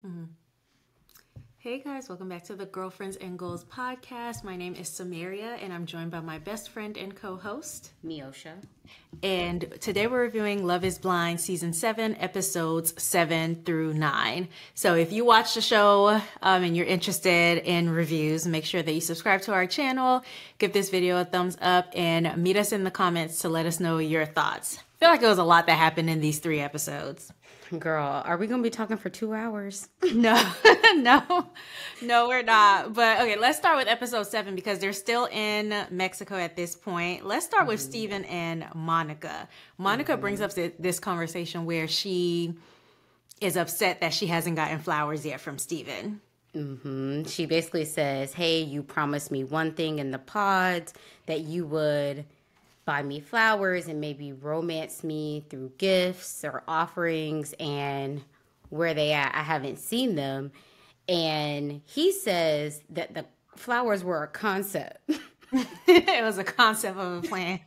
Mhm. Hey guys, welcome back to the Girlfriends and Goals podcast. My name is Samaria and I'm joined by my best friend and co-host, Miosha. And today we're reviewing Love is Blind season 7, episodes 7 through 9. So if you watch the show and you're interested in reviews, make sure that you subscribe to our channel, give this video a thumbs up, and meet us in the comments to let us know your thoughts. I feel like it was a lot that happened in these 3 episodes. Girl, are we going to be talking for 2 hours? No, no, we're not. But okay, let's start with episode 7 because they're still in Mexico at this point. Let's start with Steven and Monica. Monica brings up this conversation where she is upset that she hasn't gotten flowers yet from Steven. She basically says, hey, you promised me one thing in the pods, that you would buy me flowers and maybe romance me through gifts or offerings, and where they at? I haven't seen them. And he says that the flowers were a concept. It was a concept of a plan.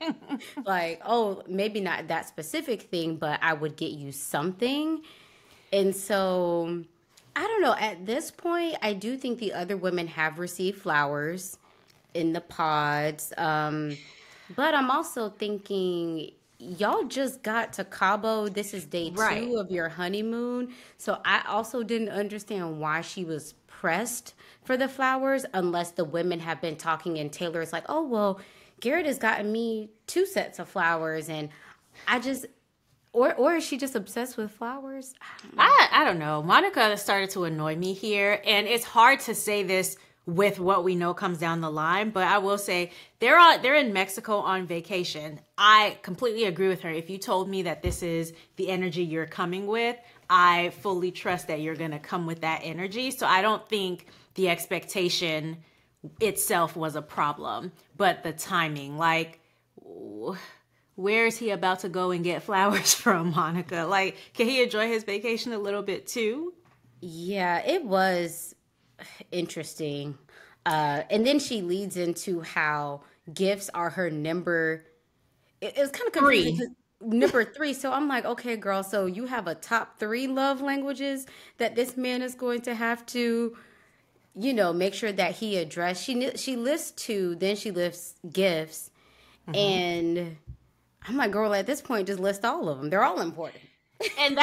Like, oh, maybe not that specific thing, but I would get you something. And so, I don't know. At this point, I do think the other women have received flowers in the pods. But I'm also thinking, y'all just got to Cabo. This is day Right. 2 of your honeymoon. So I also didn't understand why she was pressed for the flowers, unless the women have been talking and Taylor is like, oh, well, Garrett has gotten me 2 sets of flowers. And I just, or is she just obsessed with flowers? I don't know. Monica started to annoy me here, and it's hard to say this with what we know comes down the line, but I will say they're in Mexico on vacation. I completely agree with her. If you told me that this is the energy you're coming with, I fully trust that you're going to come with that energy. So I don't think the expectation itself was a problem, but the timing, like where is he about to go and get flowers from, Monica? Like, can he enjoy his vacation a little bit too? Yeah, it was interesting. And then she leads into how gifts are her number. It was kind of confusing 3. because number 3. So I'm like, okay, girl, so you have a top 3 love languages that this man is going to have to, make sure that he address. She lists 2, then she lists gifts. And I'm like, girl, at this point, just list all of them. They're all important. And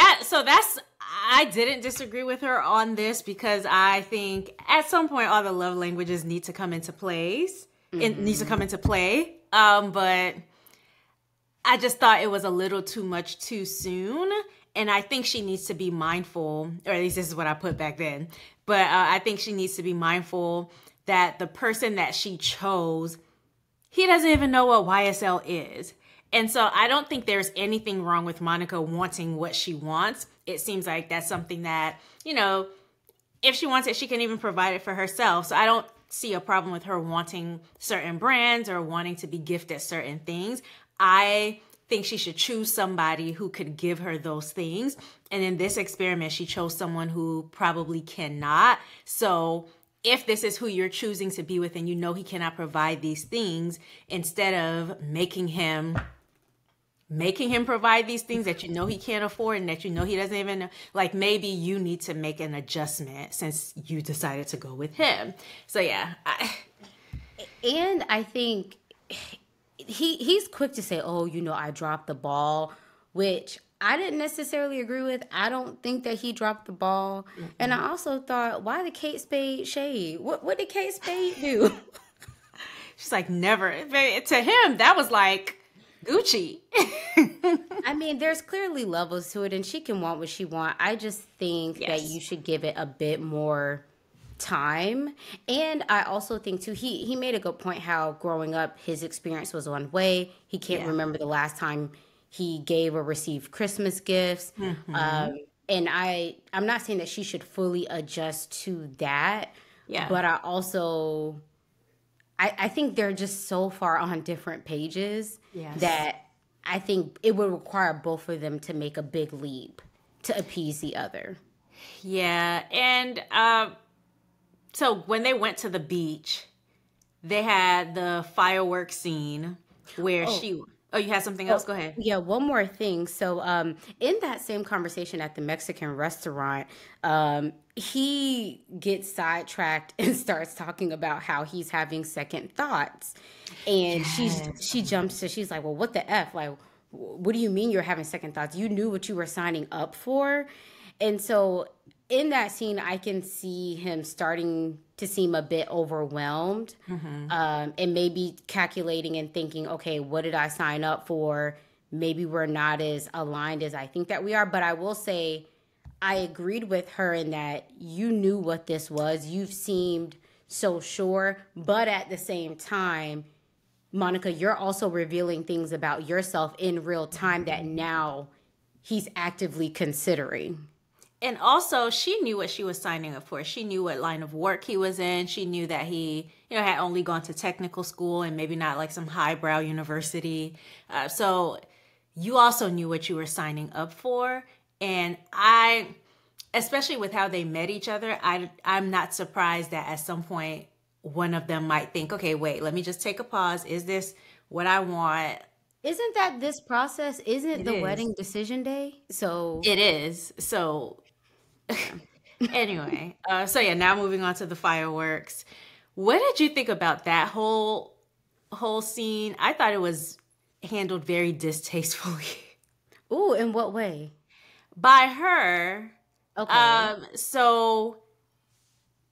I didn't disagree with her on this because I think at some point all the love languages need to come into place. It needs to come into play. But I just thought it was a little too much too soon. And I think she needs to be mindful, or at least this is what I put back then. But I think she needs to be mindful that the person that she chose, he doesn't even know what YSL is. And so I don't think there's anything wrong with Monica wanting what she wants. It seems like that's something that, if she wants it, she can even provide it for herself. So I don't see a problem with her wanting certain brands or wanting to be gifted certain things. I think she should choose somebody who could give her those things. And in this experiment, she chose someone who probably cannot. So if this is who you're choosing to be with and you know he cannot provide these things, instead of making him provide these things that you know he can't afford and that you know he doesn't even know, like maybe you need to make an adjustment since you decided to go with him. So yeah. And I think he's quick to say, oh, I dropped the ball, which I didn't necessarily agree with. I don't think that he dropped the ball. And I also thought, why did Kate Spade shade? What did Kate Spade do? She's like, never. To him, that was like Gucci. I mean, there's clearly levels to it, and she can want what she want. I just think that Yes. you should give it a bit more time. And I also think too, he made a good point how growing up his experience was one way. He can't Yeah. remember the last time he gave or received Christmas gifts. And I'm not saying that she should fully adjust to that. Yeah. But I think they're just so far on different pages Yes. that I think it would require both of them to make a big leap to appease the other. Yeah. And so when they went to the beach, they had the fireworks scene where Oh, Oh, you had something else? Go ahead. Yeah, one more thing. So, in that same conversation at the Mexican restaurant, he gets sidetracked and starts talking about how he's having second thoughts, and Yes. she jumps to she's like, "Well, what the f? Like, what do you mean you're having second thoughts? You knew what you were signing up for." And so, in that scene, I can see him starting to seem a bit overwhelmed, and maybe calculating and thinking, okay, what did I sign up for? Maybe we're not as aligned as I think that we are. But I will say, I agreed with her in that you knew what this was. You've seemed so sure. But at the same time, Monica, you're also revealing things about yourself in real time that now he's actively considering. And also, she knew what she was signing up for. She knew what line of work he was in. She knew that he, had only gone to technical school and maybe not like some highbrow university. So you also knew what you were signing up for. And especially with how they met each other, I'm not surprised that at some point one of them might think, okay, wait, let me just take a pause. Is this what I want? Isn't that this process? Isn't It the is. wedding decision day? So, It is. So yeah. anyway, so yeah, now moving on to the fireworks. What did you think about that whole scene? I thought it was handled very distastefully Ooh, in what way? by her. Okay. So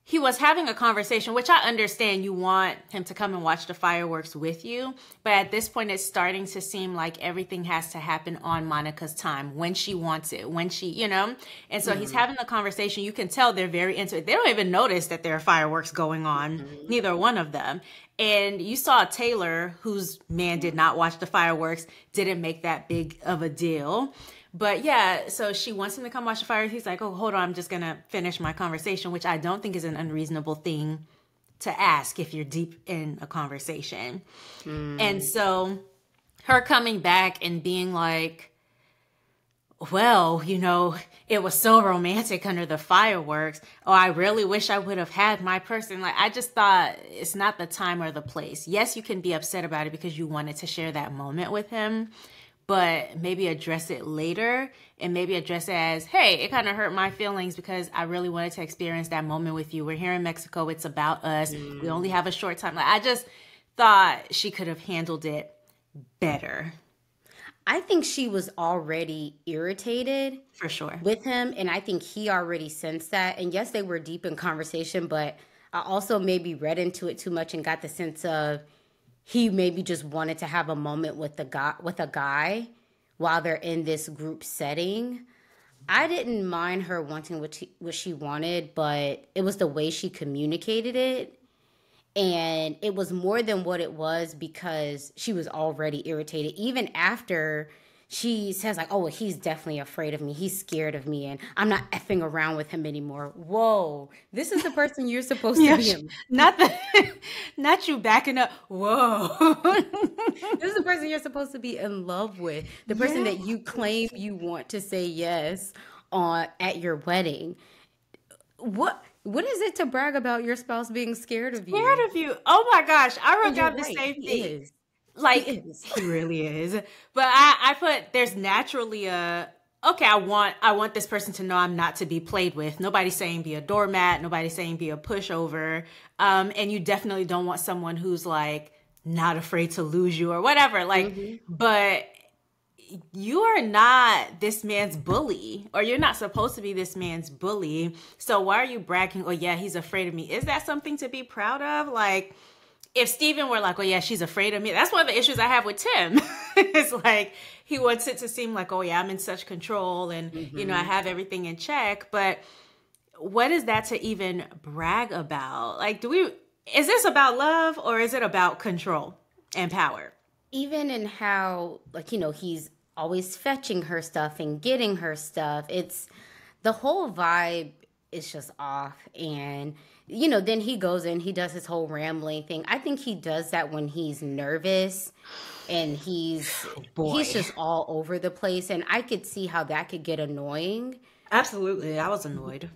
he was having a conversation, which I understand you want him to come and watch the fireworks with you. But at this point, it's starting to seem like everything has to happen on Monica's time when she wants it, when she. And so he's having the conversation. You can tell they're very into it. They don't even notice that there are fireworks going on, neither one of them. And you saw Taylor, whose man did not watch the fireworks, didn't make that big of a deal. But yeah, so she wants him to come watch the fire. He's like, oh, hold on, I'm just going to finish my conversation, which I don't think is an unreasonable thing to ask if you're deep in a conversation. And so her coming back and being like, well, it was so romantic under the fireworks. Oh, I really wish I would have had my person. Like, I just thought it's not the time or the place. Yes, you can be upset about it because you wanted to share that moment with him, but maybe address it later and maybe address it as, hey, it kind of hurt my feelings because I really wanted to experience that moment with you. We're here in Mexico. It's about us. We only have a short time. Like, I just thought she could have handled it better. I think she was already irritated For sure. with him, and I think he already sensed that. And yes, they were deep in conversation, but I also maybe read into it too much and got the sense of he maybe just wanted to have a moment with a guy while they're in this group setting. I didn't mind her wanting what she wanted, but it was the way she communicated it. And it was more than what it was because she was already irritated. Even after she says, like, oh, well, he's definitely afraid of me. He's scared of me, and I'm not effing around with him anymore. Whoa, this is the person you're supposed to be in. Not not you backing up. Whoa. This is the person you're supposed to be in love with. The person that you claim you want to say yes on at your wedding. What is it to brag about your spouse being scared of Scared you? of you. Oh my gosh. I wrote And you're down the right. same He thing. is. He Like, is. he really is. But I put there's naturally okay, I want this person to know I'm not to be played with. Nobody's saying be a doormat, nobody's saying be a pushover. And you definitely don't want someone who's like not afraid to lose you or whatever. Like, but you are not this man's bully, or you're not supposed to be this man's bully. So why are you bragging? Oh yeah, he's afraid of me. Is that something to be proud of? Like, if Steven were like, oh yeah, she's afraid of me. That's one of the issues I have with Tim. It's like he wants it to seem like, oh yeah, I'm in such control and I have everything in check. But what is that to even brag about? Like, is this about love or is it about control and power? Even in how, like, he's always fetching her stuff and getting her stuff. It's the whole vibe is just off. And, then he goes in, he does his whole rambling thing. I think he does that when he's nervous and Boy. he's just all over the place. And I could see how that could get annoying. Absolutely. I was annoyed.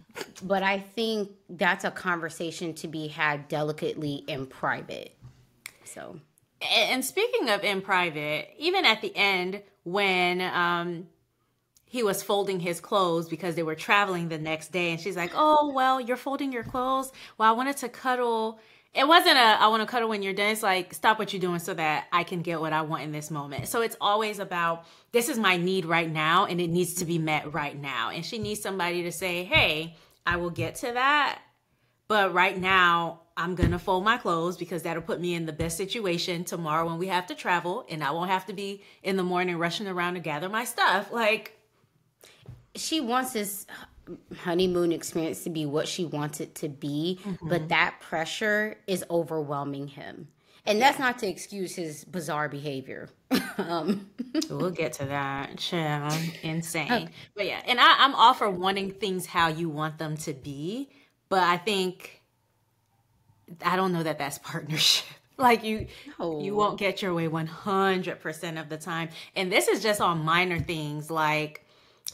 But I think that's a conversation to be had delicately in private. So. And speaking of in private, even at the end when he was folding his clothes because they were traveling the next day, and she's like, "Oh, well, you're folding your clothes. Well, I wanted to cuddle." It wasn't a "I want to cuddle when you're done." It's like, "Stop what you're doing so that I can get what I want in this moment." So it's always about, this is my need right now and it needs to be met right now. And she needs somebody to say, "Hey, I will get to that, but right now I'm going to fold my clothes because that'll put me in the best situation tomorrow when we have to travel, and I won't have to be in the morning rushing around to gather my stuff." Like, she wants this honeymoon experience to be what she wants it to be, but that pressure is overwhelming him. And that's not to excuse his bizarre behavior. we'll get to that. Chill. Insane. Okay. But yeah, and I'm all for wanting things how you want them to be, but I don't know that that's partnership. Like, you won't get your way 100% of the time. And this is just on minor things like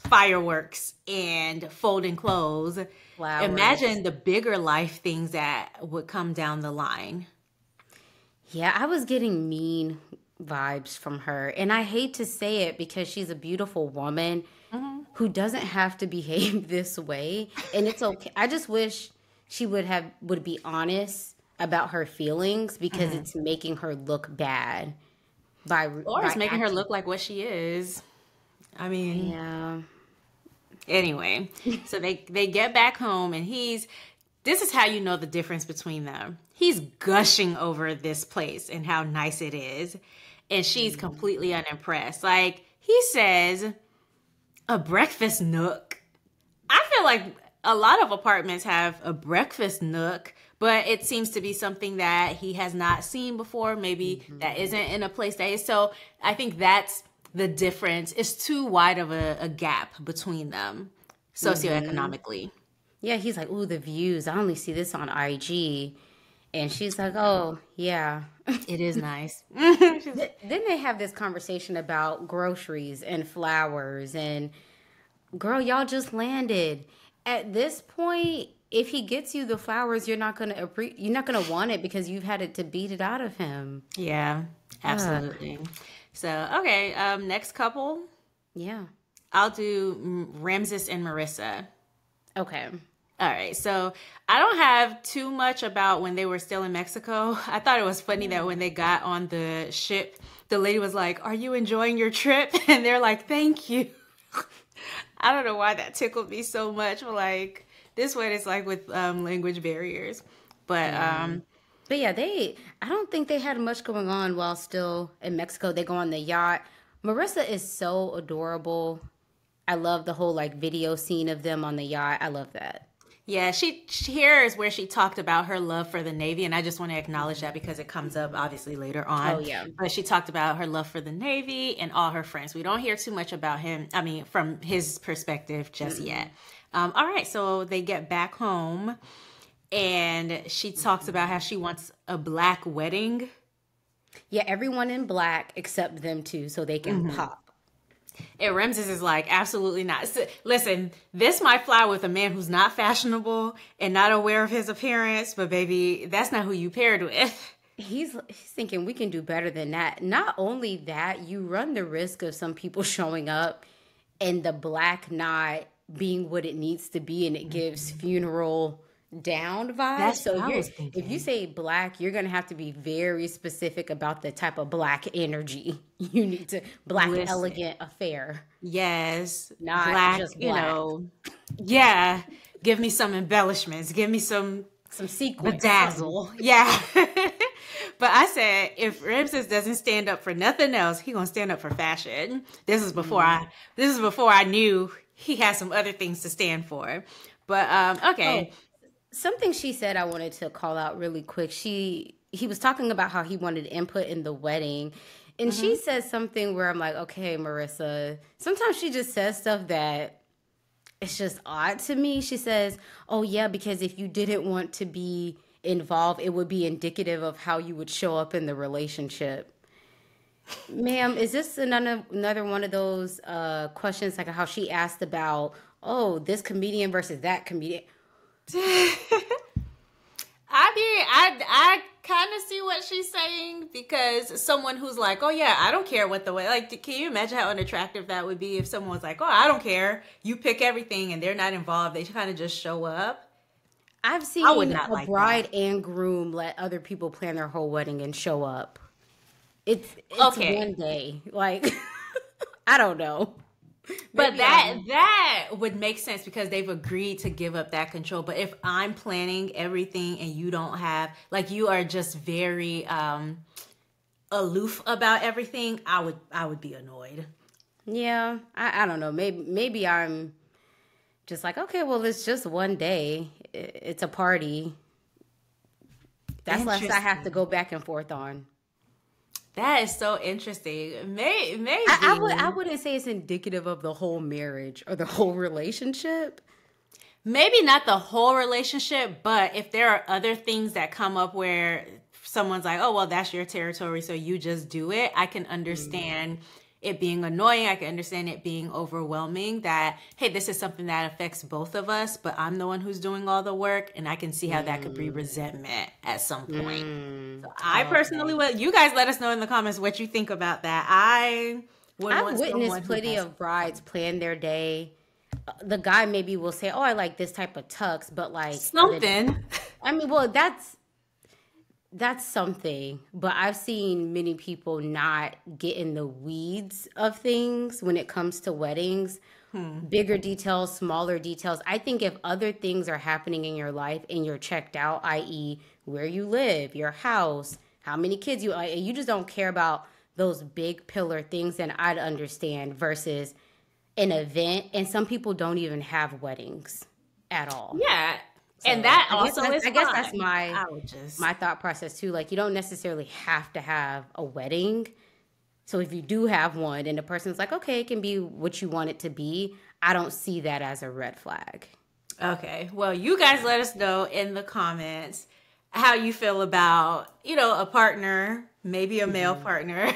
fireworks and folding clothes. Flowers. Imagine the bigger life things that would come down the line. Yeah, I was getting mean vibes from her. And I hate to say it because she's a beautiful woman who doesn't have to behave this way. And it's okay. I just wish she would be honest about her feelings, because it's making her look bad. Or it's making her look like what she is. I mean, yeah. Anyway, so they get back home, and this is how you know the difference between them. He's gushing over this place and how nice it is, and she's completely unimpressed. Like, he says, a breakfast nook. I feel like a lot of apartments have a breakfast nook, but it seems to be something that he has not seen before. Maybe that isn't in a place that is. So I think that's the difference. It's too wide of a gap between them socioeconomically. Yeah, he's like, "Ooh, the views. I only see this on IG." And she's like, "Oh, yeah. It is nice." Then they have this conversation about groceries and flowers, and girl, y'all just landed. At this point, if he gets you the flowers, you're not gonna want it because you've had it to beat it out of him. Yeah, absolutely. So, okay, next couple. Yeah. I'll do Ramses and Marissa. Okay. All right. So I don't have too much about when they were still in Mexico. I thought it was funny that when they got on the ship, the lady was like, "Are you enjoying your trip?" And they're like, "Thank you." I don't know why that tickled me so much. But like, this one is like with language barriers. But yeah, I don't think they had much going on while still in Mexico. They go on the yacht. Marissa is so adorable. I love the whole like video scene of them on the yacht. I love that. Yeah, here is where she talked about her love for the Navy, and I just want to acknowledge that because it comes up obviously later on. Oh, yeah. But she talked about her love for the Navy and all her friends. We don't hear too much about him, from his perspective just yet. All right, so they get back home, and she talks about how she wants a black wedding. Yeah, everyone in black except them two, so they can pop. And Ramses is like, absolutely not. So, listen, this might fly with a man who's not fashionable and not aware of his appearance, but baby, that's not who you paired with. He's thinking we can do better than that. Not only that, you run the risk of some people showing up and the black not being what it needs to be, and it gives funeral down vibes. That's what I was thinking. If you say black, you're going to have to be very specific about the type of black energy you need to. Elegant affair. Yes. Not black, just black. Yeah. Give me some embellishments. Give me some sequins. Bedazzle. Yeah. But I said, if Ramses doesn't stand up for nothing else, he gonna stand up for fashion. This is before I knew he had some other things to stand for. But okay. Something she said I wanted to call out really quick. He was talking about how he wanted input in the wedding. And she says something where I'm like, okay, Marissa. Sometimes she just says stuff that it's just odd to me. She says, "Oh, yeah, because if you didn't want to be involved, it would be indicative of how you would show up in the relationship." Ma'am, is this another one of those questions like how she asked about, oh, this comedian versus that comedian? I mean, I kind of see what she's saying, because someone who's like, oh yeah, I don't care what the way, like, can you imagine how unattractive that would be if someone was like, oh, I don't care, you pick everything, and they're not involved, they kind of just show up. I've I would seen not a like bride that. and groom let other people plan their whole wedding and show up. It's Okay. one day. Like I don't know. But Maybe that I'm that would make sense because they've agreed to give up that control. But if I'm planning everything and you don't have, like, you are just very aloof about everything, I would be annoyed. yeah, I don't know. Maybe I'm just like, okay, well, it's just one day. It's a party. That's less I have to Interesting. go back and forth on. That is so interesting. I Maybe. wouldn't say it's indicative of the whole marriage or the whole relationship. Maybe not the whole relationship, but if there are other things that come up where someone's like, oh, well, that's your territory, so you just do it, I can understand it being annoying. I can understand it being overwhelming that, hey, this is something that affects both of us, but I'm the one who's doing all the work. And I can see how that could be Mm, resentment at some point. mm, So I personally okay. will, you guys let us know in the comments what you think about that. I would I've want witnessed someone who plenty has of brides plan their day. The guy maybe will say, "Oh, I like this type of tux," but like something. I mean, well, that's something. But I've seen many people not get in the weeds of things when it comes to weddings. Bigger details, smaller details. I think if other things are happening in your life and you're checked out, i.e., where you live, your house, how many kids you just don't care about those big pillar things, then I'd understand versus an event. And some people don't even have weddings at all. Yeah. And So that also is I guess that's fine. I would just my thought process too. Like you don't necessarily have to have a wedding. So if you do have one and the person's like, okay, it can be what you want it to be, I don't see that as a red flag. okay. Well, you guys let us know in the comments how you feel about, a partner, maybe a male Hmm. partner,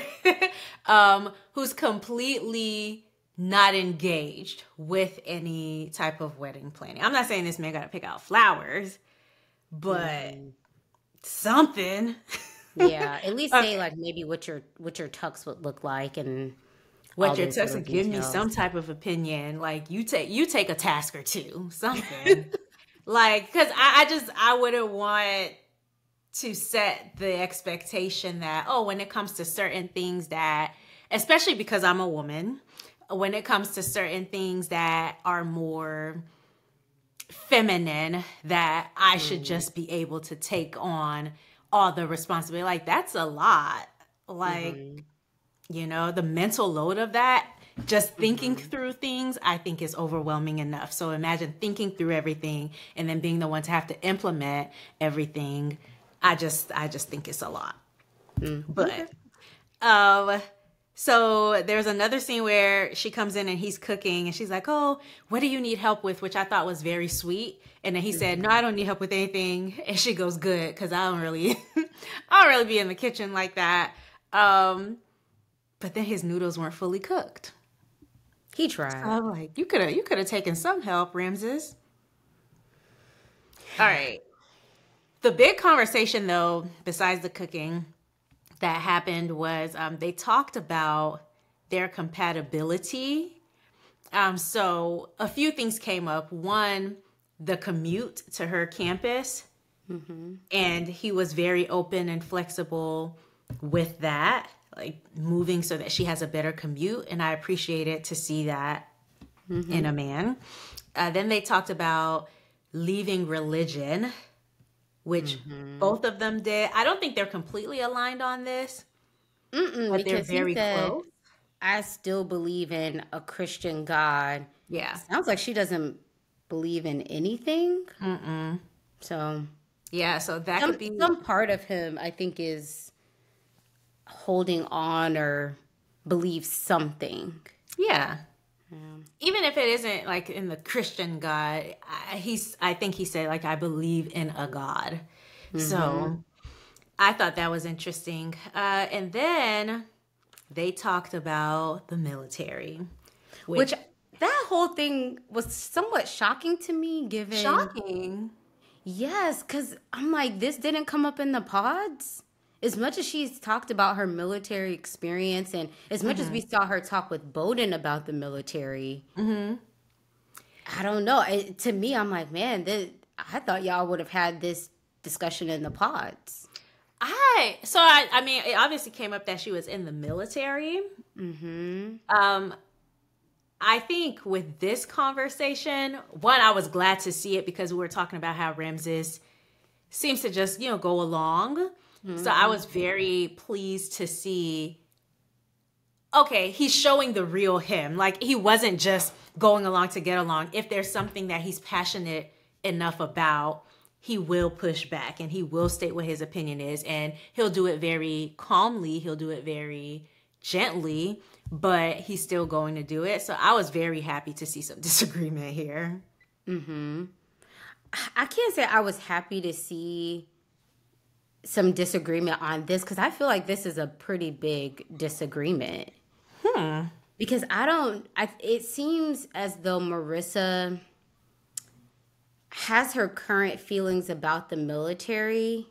who's completely not engaged with any type of wedding planning. I'm not saying this man got to pick out flowers, but Hmm. something. Yeah, at least say Okay. like maybe what your tux would look like and all What your those text little will give me details. some type of opinion. Like, you take a task or two, something. Like, because I wouldn't want to set the expectation that, oh, when it comes to certain things that, especially because I'm a woman, when it comes to certain things that are more feminine, that I should Mm-hmm. just be able to take on all the responsibility. Like, that's a lot. Like, Mm-hmm. the mental load of that, just thinking Mm-hmm. through things, I think is overwhelming enough. So imagine thinking through everything and then being the one to have to implement everything. I just think it's a lot. Mm-hmm. Okay. But um so there's another scene where she comes in and he's cooking and she's like, "Oh, what do you need help with?" Which I thought was very sweet. And then he said, "No, Mm-hmm. I don't need help with anything." And she goes, "Good, cuz I don't really I don't really be in the kitchen like that." But then his noodles weren't fully cooked. He So tried. I'm like, you could have taken some help, Ramses. All right. The big conversation, though, besides the cooking, that happened was they talked about their compatibility. So a few things came up. One, the commute to her campus, Mm-hmm. and he was very open and flexible with that, like moving so that she has a better commute. And I appreciate it to see that in Mm-hmm. a man. Then they talked about leaving religion, which Mm-hmm. both of them did. I don't think they're completely aligned on this, Mm-mm, but they're because he very said, close. I still believe in a Christian God. Yeah. Sounds like she doesn't believe in anything. Mm-mm. So Yeah, so that could be, some part of him I think is holding on or believes something. yeah. Yeah. Even if it isn't like in the Christian God, I think he said like I believe in a God. Mm-hmm. So I thought that was interesting. And then they talked about the military, Which which that whole thing was somewhat shocking to me given shocking. Yes, because I'm like, this didn't come up in the pods. As much as she's talked about her military experience, and as much as we saw her talk with Bowden about the military, I don't know. To me, I'm like, man, I thought y'all would have had this discussion in the pods. I mean, it obviously came up that she was in the military. I think with this conversation, one, I was glad to see it because we were talking about how Ramses seems to just, go along. So I was very pleased to see, okay, he's showing the real him. Like, he wasn't just going along to get along. If there's something that he's passionate enough about, he will push back and he will state what his opinion is. And he'll do it very calmly. He'll do it very gently, but he's still going to do it. So I was very happy to see some disagreement here. I can't say I was happy to see some disagreement on this because I feel like this is a pretty big disagreement. Because it seems as though Marissa has her current feelings about the military,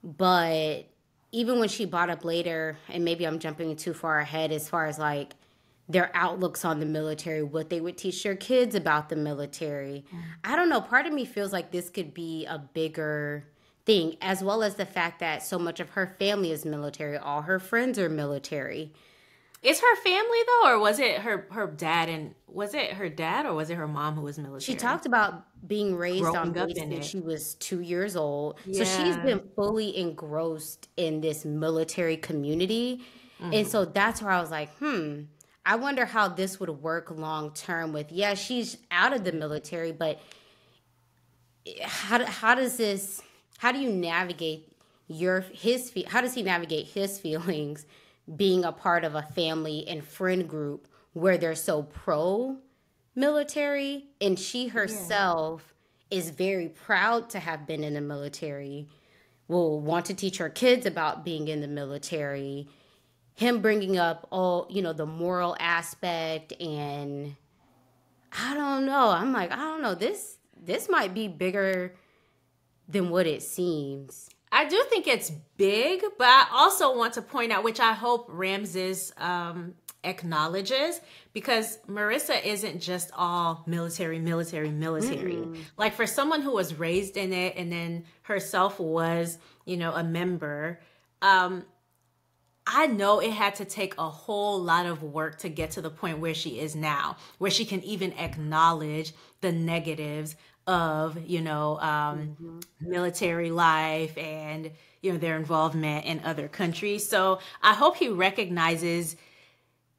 but even when she brought up later, and maybe I'm jumping too far ahead as far as like their outlooks on the military, what they would teach their kids about the military. I don't know. Part of me feels like this could be a bigger thing, as well as the fact that so much of her family is military. All her friends are military. Is her family though, or was it her dad? And was it her dad or was it her mom who was military? She talked about being raised on base since she was 2 years old. Yeah. So she's been fully engrossed in this military community. And so that's where I was like, I wonder how this would work long term with, she's out of the military, but how do you navigate how does he navigate his feelings being a part of a family and friend group where they're so pro-military, and she herself is very proud to have been in the military, will want to teach her kids about being in the military, him bringing up all, the moral aspect, and I don't know. I'm like, I don't know. This might be bigger than what it seems. I do think it's big, but I also want to point out, which I hope Ramses acknowledges, because Marissa isn't just all military. Like, for someone who was raised in it and then herself was, a member, I know it had to take a whole lot of work to get to the point where she is now, where she can even acknowledge the negatives of, military life and, their involvement in other countries. So I hope he recognizes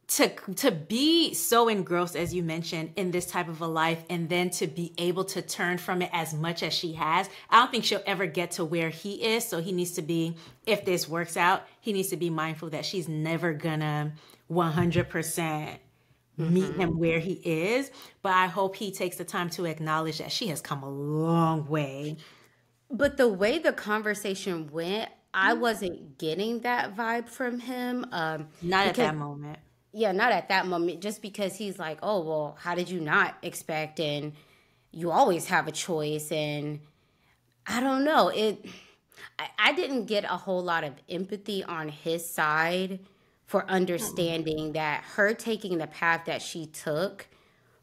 to be so engrossed, as you mentioned, in this type of a life, and then to be able to turn from it as much as she has. I don't think she'll ever get to where he is. So he needs to be, if this works out, he needs to be mindful that she's never gonna 100% meet him where he is. But I hope he takes the time to acknowledge that she has come a long way. But the way the conversation went, I wasn't getting that vibe from him. Not at that moment. Yeah, not at that moment. Just because he's like, oh, well, how did you not expect? And you always have a choice. And I don't know. I didn't get a whole lot of empathy on his side for understanding that her taking the path that she took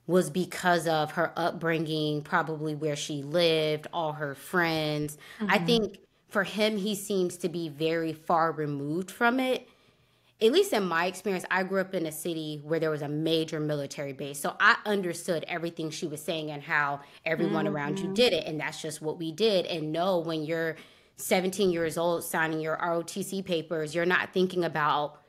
was because of her upbringing, probably where she lived, all her friends. I think for him, he seems to be very far removed from it. At least in my experience, I grew up in a city where there was a major military base. So I understood everything she was saying and how everyone around you did it. And that's just what we did. And no, when you're 17 years old signing your ROTC papers, you're not thinking about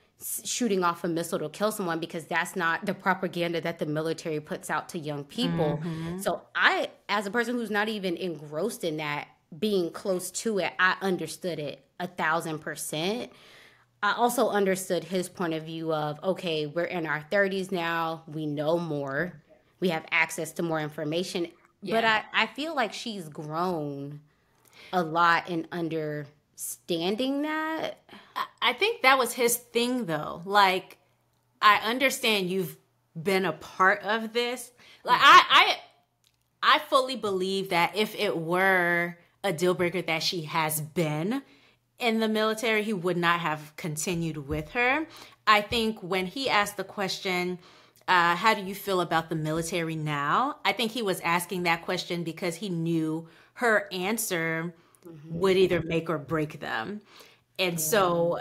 shooting off a missile to kill someone, because that's not the propaganda that the military puts out to young people. So I, as a person who's not even engrossed in that, being close to it, I understood it 1,000%. I also understood his point of view of, okay, we're in our 30s now. We know more. We have access to more information. Yeah. But I feel like she's grown a lot in understanding that. I think that was his thing, though. Like, I understand you've been a part of this. Like, I fully believe that if it were a deal breaker that she has been in the military, he would not have continued with her. I think when he asked the question, how do you feel about the military now? I think he was asking that question because he knew her answer would either make or break them. And so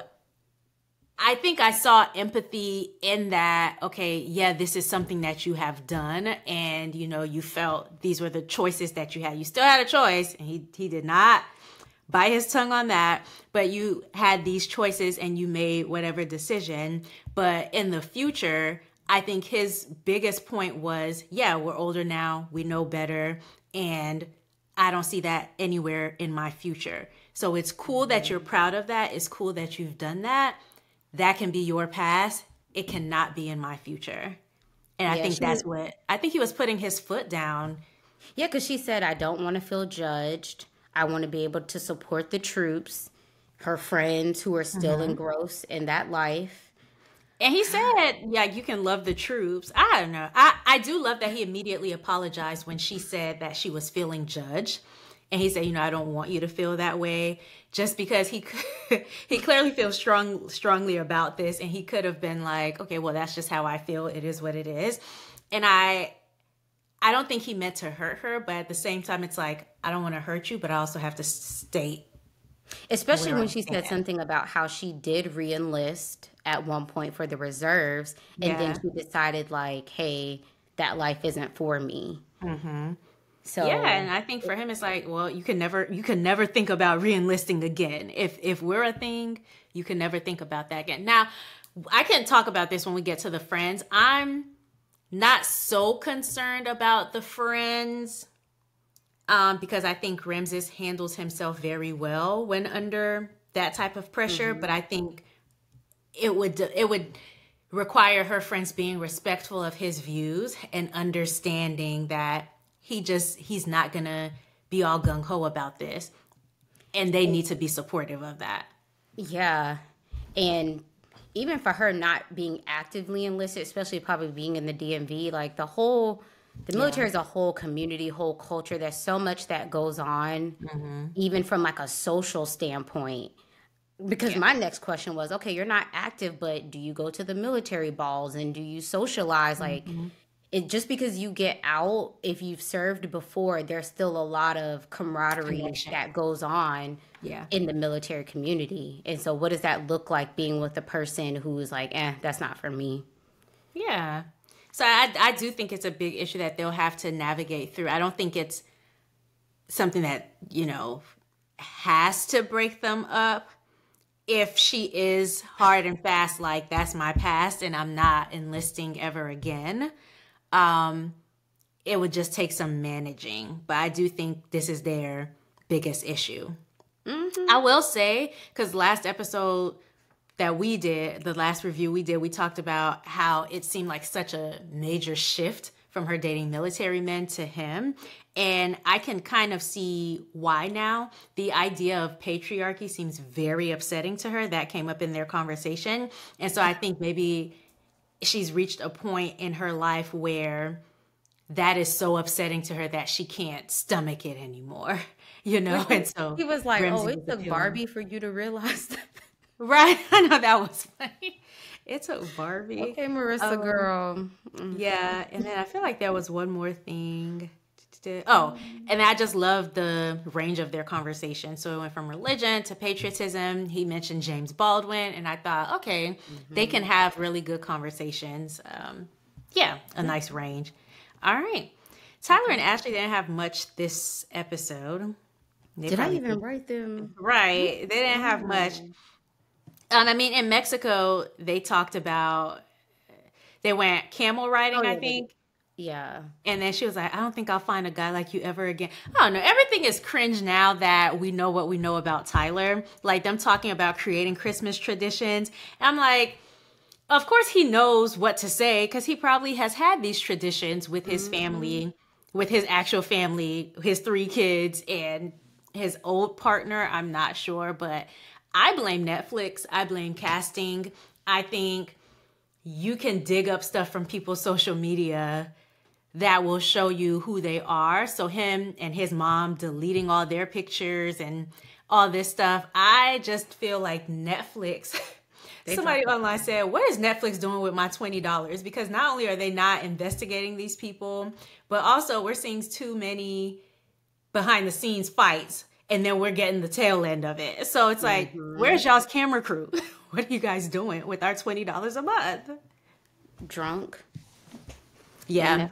I think I saw empathy in that, okay, yeah, this is something that you have done. And, you know, you felt these were the choices that you had. You still had a choice, and he did not bite his tongue on that, but you had these choices and you made whatever decision. But in the future, I think his biggest point was, yeah, we're older now, we know better, and I don't see that anywhere in my future. So it's cool that you're proud of that. It's cool that you've done that. That can be your past. It cannot be in my future. And I think that's what, I think he was putting his foot down. Yeah, because she said, I don't want to feel judged. I want to be able to support the troops, her friends who are still engrossed in that life. And he said, yeah, you can love the troops. I don't know. I do love that he immediately apologized when she said that she was feeling judged. And he said, you know, I don't want you to feel that way, just because he clearly feels strongly about this. And he could have been like, okay, well, that's just how I feel. It is what it is. And I don't think he meant to hurt her. But at the same time, it's like, I don't want to hurt you, but I also have to state. Especially when she said something about how she did re-enlist at one point for the reserves. And then she decided like, hey, that life isn't for me. So yeah, and I think for him it's like, well, you can never think about re-enlisting again. If we're a thing, you can never think about that again. Now, I can talk about this when we get to the friends. I'm not so concerned about the friends because I think Ramses handles himself very well when under that type of pressure. But I think it would require her friends being respectful of his views and understanding that he's not gonna be all gung-ho about this, and they need to be supportive of that. Yeah. And even for her not being actively enlisted, especially probably being in the DMV, like the military is a whole community, whole culture. There's so much that goes on, even from like a social standpoint. Because my next question was, okay, you're not active, but do you go to the military balls and do you socialize? Like, just because you get out, if you've served before, there's still a lot of camaraderie that goes on in the military community. And so what does that look like being with a person who's like, that's not for me? Yeah. So I do think it's a big issue that they'll have to navigate through. I don't think it's something that, you know, has to break them up. If she is hard and fast, like, that's my past and I'm not enlisting ever again, it would just take some managing. But I do think this is their biggest issue. I will say, because last episode that we did, the last review we did, we talked about how it seemed like such a major shift from her dating military men to him. And I can kind of see why now. The idea of patriarchy seems very upsetting to her. That came up in their conversation. And so I think maybe she's reached a point in her life where that is so upsetting to her that she can't stomach it anymore, you know? And so he was like, Ramsey, it took Barbie for you to realize that. Right. I know, that was funny. It took Barbie. Okay, Marissa, girl. Yeah. And then I feel like there was one more thing. Oh, and I just love the range of their conversation. So it went from religion to patriotism. He mentioned James Baldwin, and I thought, okay, they can have really good conversations. A nice range. All right. Tyler and Ashley didn't have much this episode. Did I even write them? Right. They didn't have much. I mean, in Mexico, they talked about, they went camel riding, I think. Yeah. And then she was like, I don't think I'll find a guy like you ever again. I don't know. Everything is cringe now that we know what we know about Tyler. Like them talking about creating Christmas traditions. And I'm like, of course he knows what to say because he probably has had these traditions with his family, with his actual family, his 3 kids and his old partner. I'm not sure, but I blame Netflix. I blame casting. I think you can dig up stuff from people's social media that will show you who they are. So him and his mom deleting all their pictures and all this stuff. I just feel like Netflix. Somebody online said, what is Netflix doing with my $20? Because not only are they not investigating these people, but also we're seeing too many behind the scenes fights, and then we're getting the tail end of it. So it's like, where's y'all's camera crew? What are you guys doing with our $20 a month? Drunk. Yeah,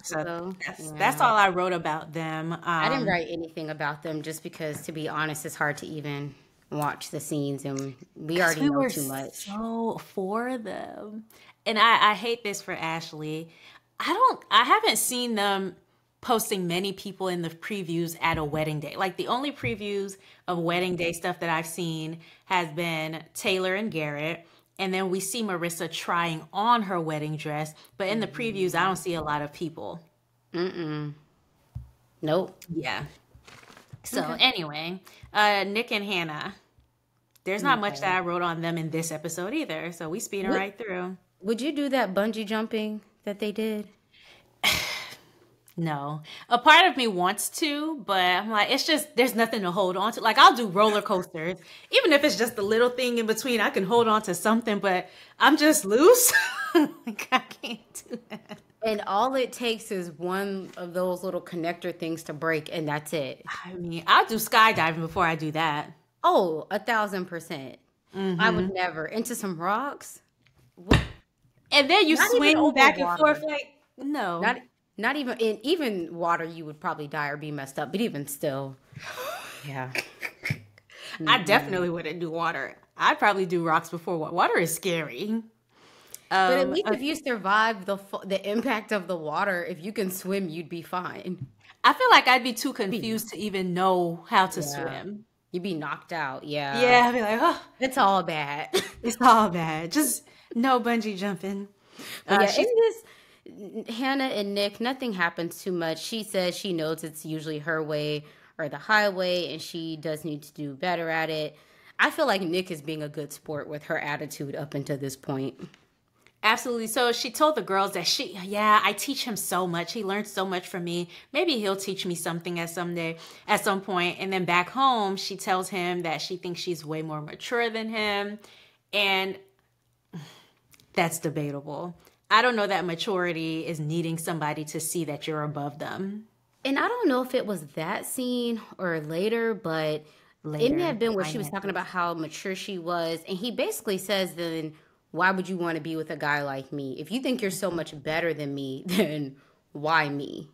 that's all I wrote about them. I didn't write anything about them just because, to be honest, it's hard to even watch the scenes, and we already know too much. So for them, and I hate this for Ashley. I haven't seen them posting many people in the previews at a wedding day. Like the only previews of wedding day stuff that I've seen has been Taylor and Garrett. And then we see Marissa trying on her wedding dress. But in the previews, I don't see a lot of people. Nope. Yeah. So anyway, Nick and Hannah. There's not much that I wrote on them in this episode either. So we speeding right through. Would you do that bungee jumping that they did? No. A part of me wants to, but I'm like, it's just, there's nothing to hold on to. Like, I'll do roller coasters. Even if it's just a little thing in between, I can hold on to something, but I'm just loose. Like, I can't do that. And all it takes is one of those little connector things to break, and that's it. I mean, I'll do skydiving before I do that. Oh, 1,000%. I would never. Into some rocks? What? And then you swing back and forth like, no. Not even in even water, you would probably die or be messed up. But even still, yeah. I definitely wouldn't do water. I'd probably do rocks before water. Water is scary. But at least if you survive the impact of the water, if you can swim, you'd be fine. I feel like I'd be too confused to even know how to swim. You'd be knocked out. Yeah. Yeah, I'd be like, oh, it's all bad. It's all bad. Just no bungee jumping. In this. Hannah and Nick, nothing happens too much. She says she knows it's usually her way or the highway, and she does need to do better at it. I feel like Nick is being a good sport with her attitude up until this point. Absolutely. So she told the girls that I teach him so much. He learns so much from me. Maybe he'll teach me something at some point. And then back home, she tells him that she thinks she's way more mature than him. And that's debatable. I don't know that maturity is needing somebody to see that you're above them. And I don't know if it was that scene or later, but it may have been where she was talking about how mature she was. And he basically says, then why would you want to be with a guy like me? If you think you're so much better than me, then why me?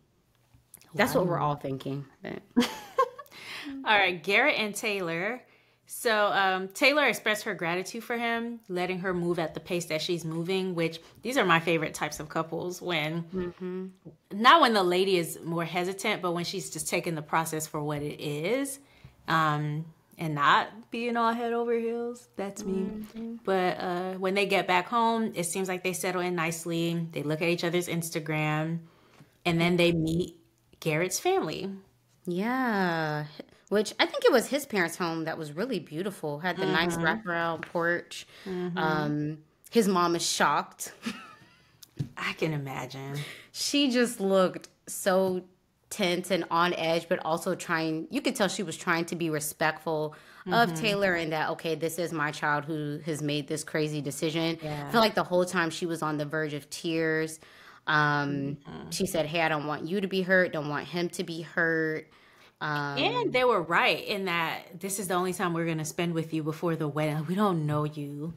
That's what we're all thinking. All right, Garrett and Taylor. So Taylor expressed her gratitude for him, letting her move at the pace that she's moving, which these are my favorite types of couples when, not when the lady is more hesitant, but when she's just taking the process for what it is and not being all head over heels. That's me. But when they get back home, it seems like they settle in nicely. They look at each other's Instagram and then they meet Garrett's family. Yeah. Which I think it was his parents' home that was really beautiful. Had the nice wraparound porch. His mom is shocked. I can imagine. She just looked so tense and on edge, but also you could tell she was trying to be respectful of Taylor and that, okay, this is my child who has made this crazy decision. Yeah. I feel like the whole time she was on the verge of tears. She said, hey, I don't want you to be hurt. Don't want him to be hurt. And they were right in that this is the only time we're going to spend with you before the wedding. We don't know you.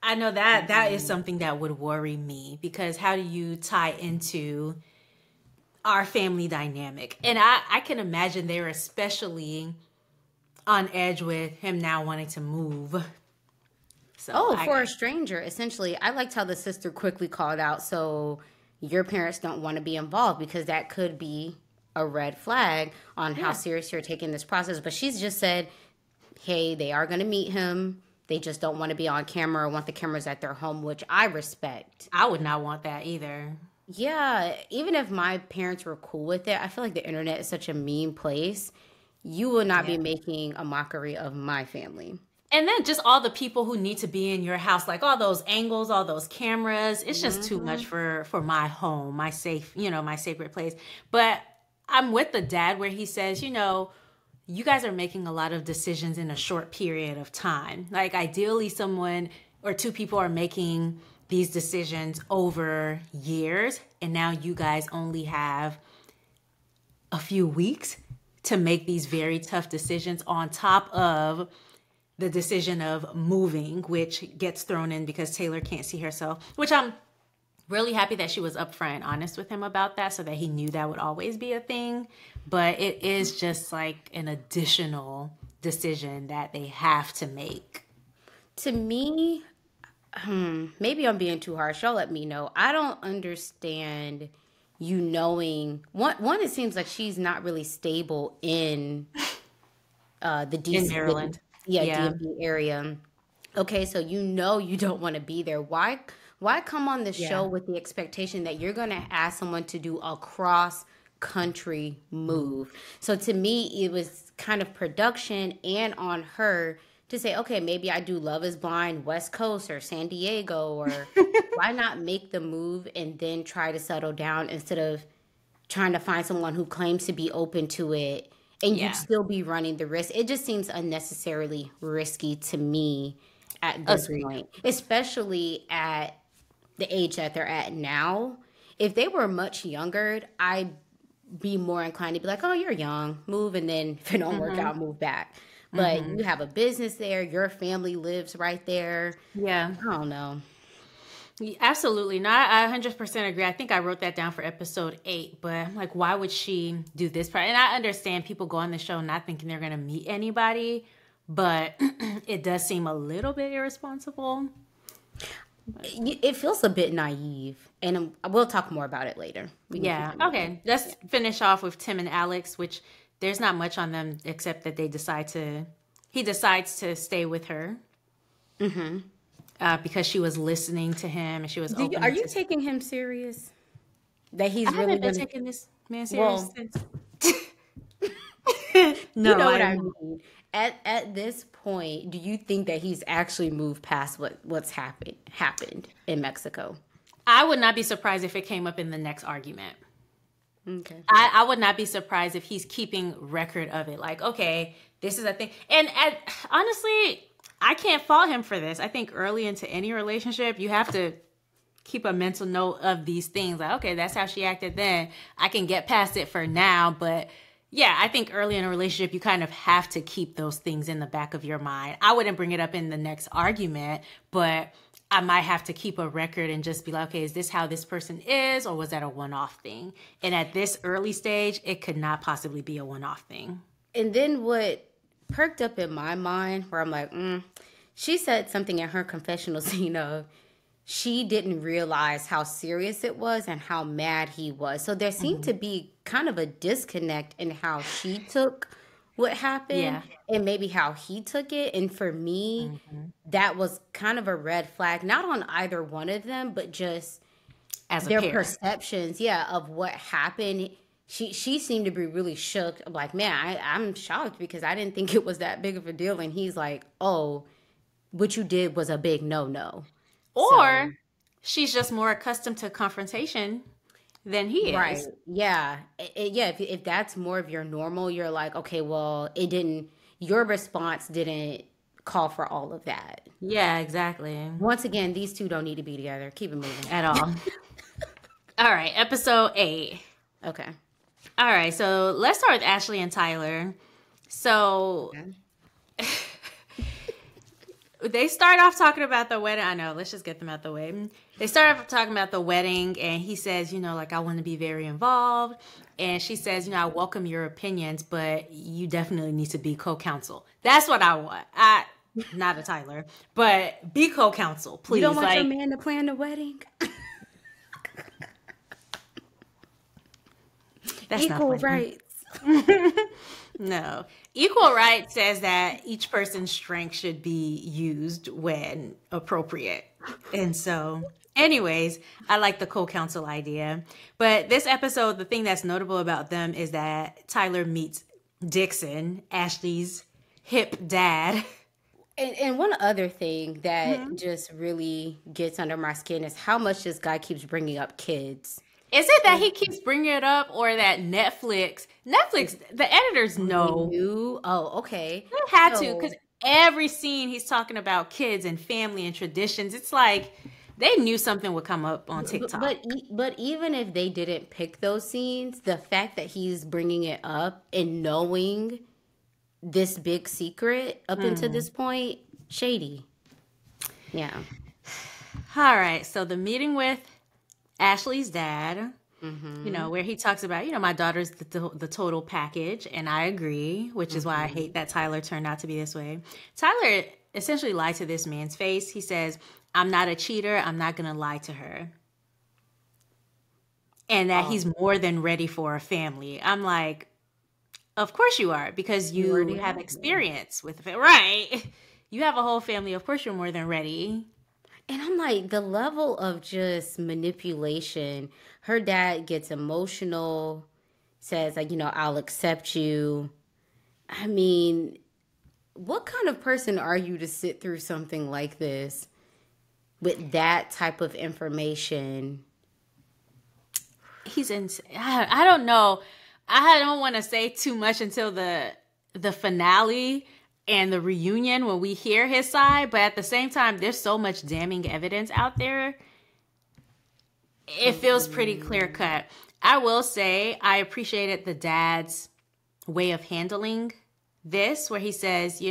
I know that is something that would worry me because how do you tie into our family dynamic? And I can imagine they're especially on edge with him now wanting to move. So for a stranger, essentially. I liked how the sister quickly called out, so your parents don't want to be involved because that could be a red flag on how serious you're taking this process. But she's just said, hey, they are going to meet him. They just don't want to be on camera or want the cameras at their home, which I respect. I would not want that either. Yeah, even if my parents were cool with it, I feel like the internet is such a mean place. You will not be making a mockery of my family. And then just all the people who need to be in your house, like all those angles, all those cameras, it's just too much for my home, my safe, my sacred place. But I'm with the dad where he says, you guys are making a lot of decisions in a short period of time. Like ideally someone or two people are making these decisions over years, and now you guys only have a few weeks to make these very tough decisions on top of the decision of moving, which gets thrown in because Taylor can't see herself, which I'm really happy that she was upfront and honest with him about that so that he knew that would always be a thing. But it is just like an additional decision that they have to make. To me, maybe I'm being too harsh. Y'all let me know. I don't understand you knowing one. It seems like she's not really stable in the DC, In Maryland. Yeah. DMV area. Okay, so you don't want to be there. Why come on the show with the expectation that you're going to ask someone to do a cross country move? So to me, it was kind of production and on her to say, okay, maybe I do Love is Blind, West Coast or San Diego, or why not make the move and then try to settle down instead of trying to find someone who claims to be open to it and you'd still be running the risk. It just seems unnecessarily risky to me at this point, especially at the age that they're at now. If they were much younger, I'd be more inclined to be like, oh, you're young, move, and then if it don't work out, move back. But you have a business there, your family lives right there. Yeah. I don't know. Absolutely. No, I 100% agree. I think I wrote that down for episode 8, but like, why would she do this part? And I understand people go on the show not thinking they're going to meet anybody, but it does seem a little bit irresponsible. It feels a bit naive, and we'll talk more about it later. Yeah. Okay. Let's finish off with Tim and Alex, which there's not much on them except that he decides to stay with her. Because she was listening to him and she was open. Are you taking him serious? That he's really haven't been taking this man serious since. No, you know what I mean. At this point, do you think that he's actually moved past what's happened in Mexico? I would not be surprised if it came up in the next argument. Okay. I would not be surprised if he's keeping record of it. Like, okay, this is a thing. And honestly, I can't fault him for this. I think early into any relationship, you have to keep a mental note of these things. Like, okay, that's how she acted then. I can get past it for now. But yeah, I think early in a relationship, you kind of have to keep those things in the back of your mind. I wouldn't bring it up in the next argument, but I might have to keep a record and just be like, okay, is this how this person is? Or was that a one-off thing? And at this early stage, it could not possibly be a one-off thing. And then what perked up in my mind where I'm like, she said something in her confessional scene of she didn't realize how serious it was and how mad he was. So there seemed to be kind of a disconnect in how she took what happened and maybe how he took it. And for me, that was kind of a red flag, not on either one of them, but just as their perceptions, of what happened. She seemed to be really shook. I'm like, man, I'm shocked because I didn't think it was that big of a deal. And he's like, oh, what you did was a big no-no. Or she's just more accustomed to confrontation than he is. Right. Yeah. If that's more of your normal, you're like, okay, well, your response didn't call for all of that. Yeah, exactly. Once again, these two don't need to be together. Keep it moving. At all. All right. Episode 8. Okay. All right, so let's start with Ashley and Tyler. So they start off talking about the wedding. I know, let's just get them out the way. They start off talking about the wedding, and he says, like, I want to be very involved. And she says, I welcome your opinions, but you definitely need to be co-counsel. That's what I want. Not a Tyler, but be co-counsel, please. You don't want your man to plan the wedding? That's equal rights. No. Equal rights says that each person's strength should be used when appropriate. And so, anyways, I like the co-counsel idea. But this episode, the thing that's notable about them is that Tyler meets Dixon, Ashley's hip dad. And one other thing that just really gets under my skin is how much this guy keeps bringing up kids. Is it that he keeps bringing it up, or that Netflix, the editors They know knew. Oh, okay. they had to, So, because every scene he's talking about kids and family and traditions. It's like they knew something would come up on TikTok. but even if they didn't pick those scenes, the fact that he's bringing it up and knowing this big secret up until this point, shady. Yeah. All right, so the meeting with Ashley's dad, where he talks about, my daughter's the total package, and I agree, which is why I hate that Tyler turned out to be this way. Tyler essentially lied to this man's face. He says, I'm not a cheater. I'm not going to lie to her. And that he's more than ready for a family. I'm like, of course you are, because you already have have experience with it. Right. You have a whole family. Of course you're more than ready. And I'm like, the level of just manipulation. Her dad gets emotional, says, like, I'll accept you. I mean, what kind of person are you to sit through something like this with that type of information? He's insane. I don't know. I don't want to say too much until the finale and the reunion when we hear his side, but at the same time, there's so much damning evidence out there. It feels pretty clear cut. I will say I appreciated the dad's way of handling this, where he says,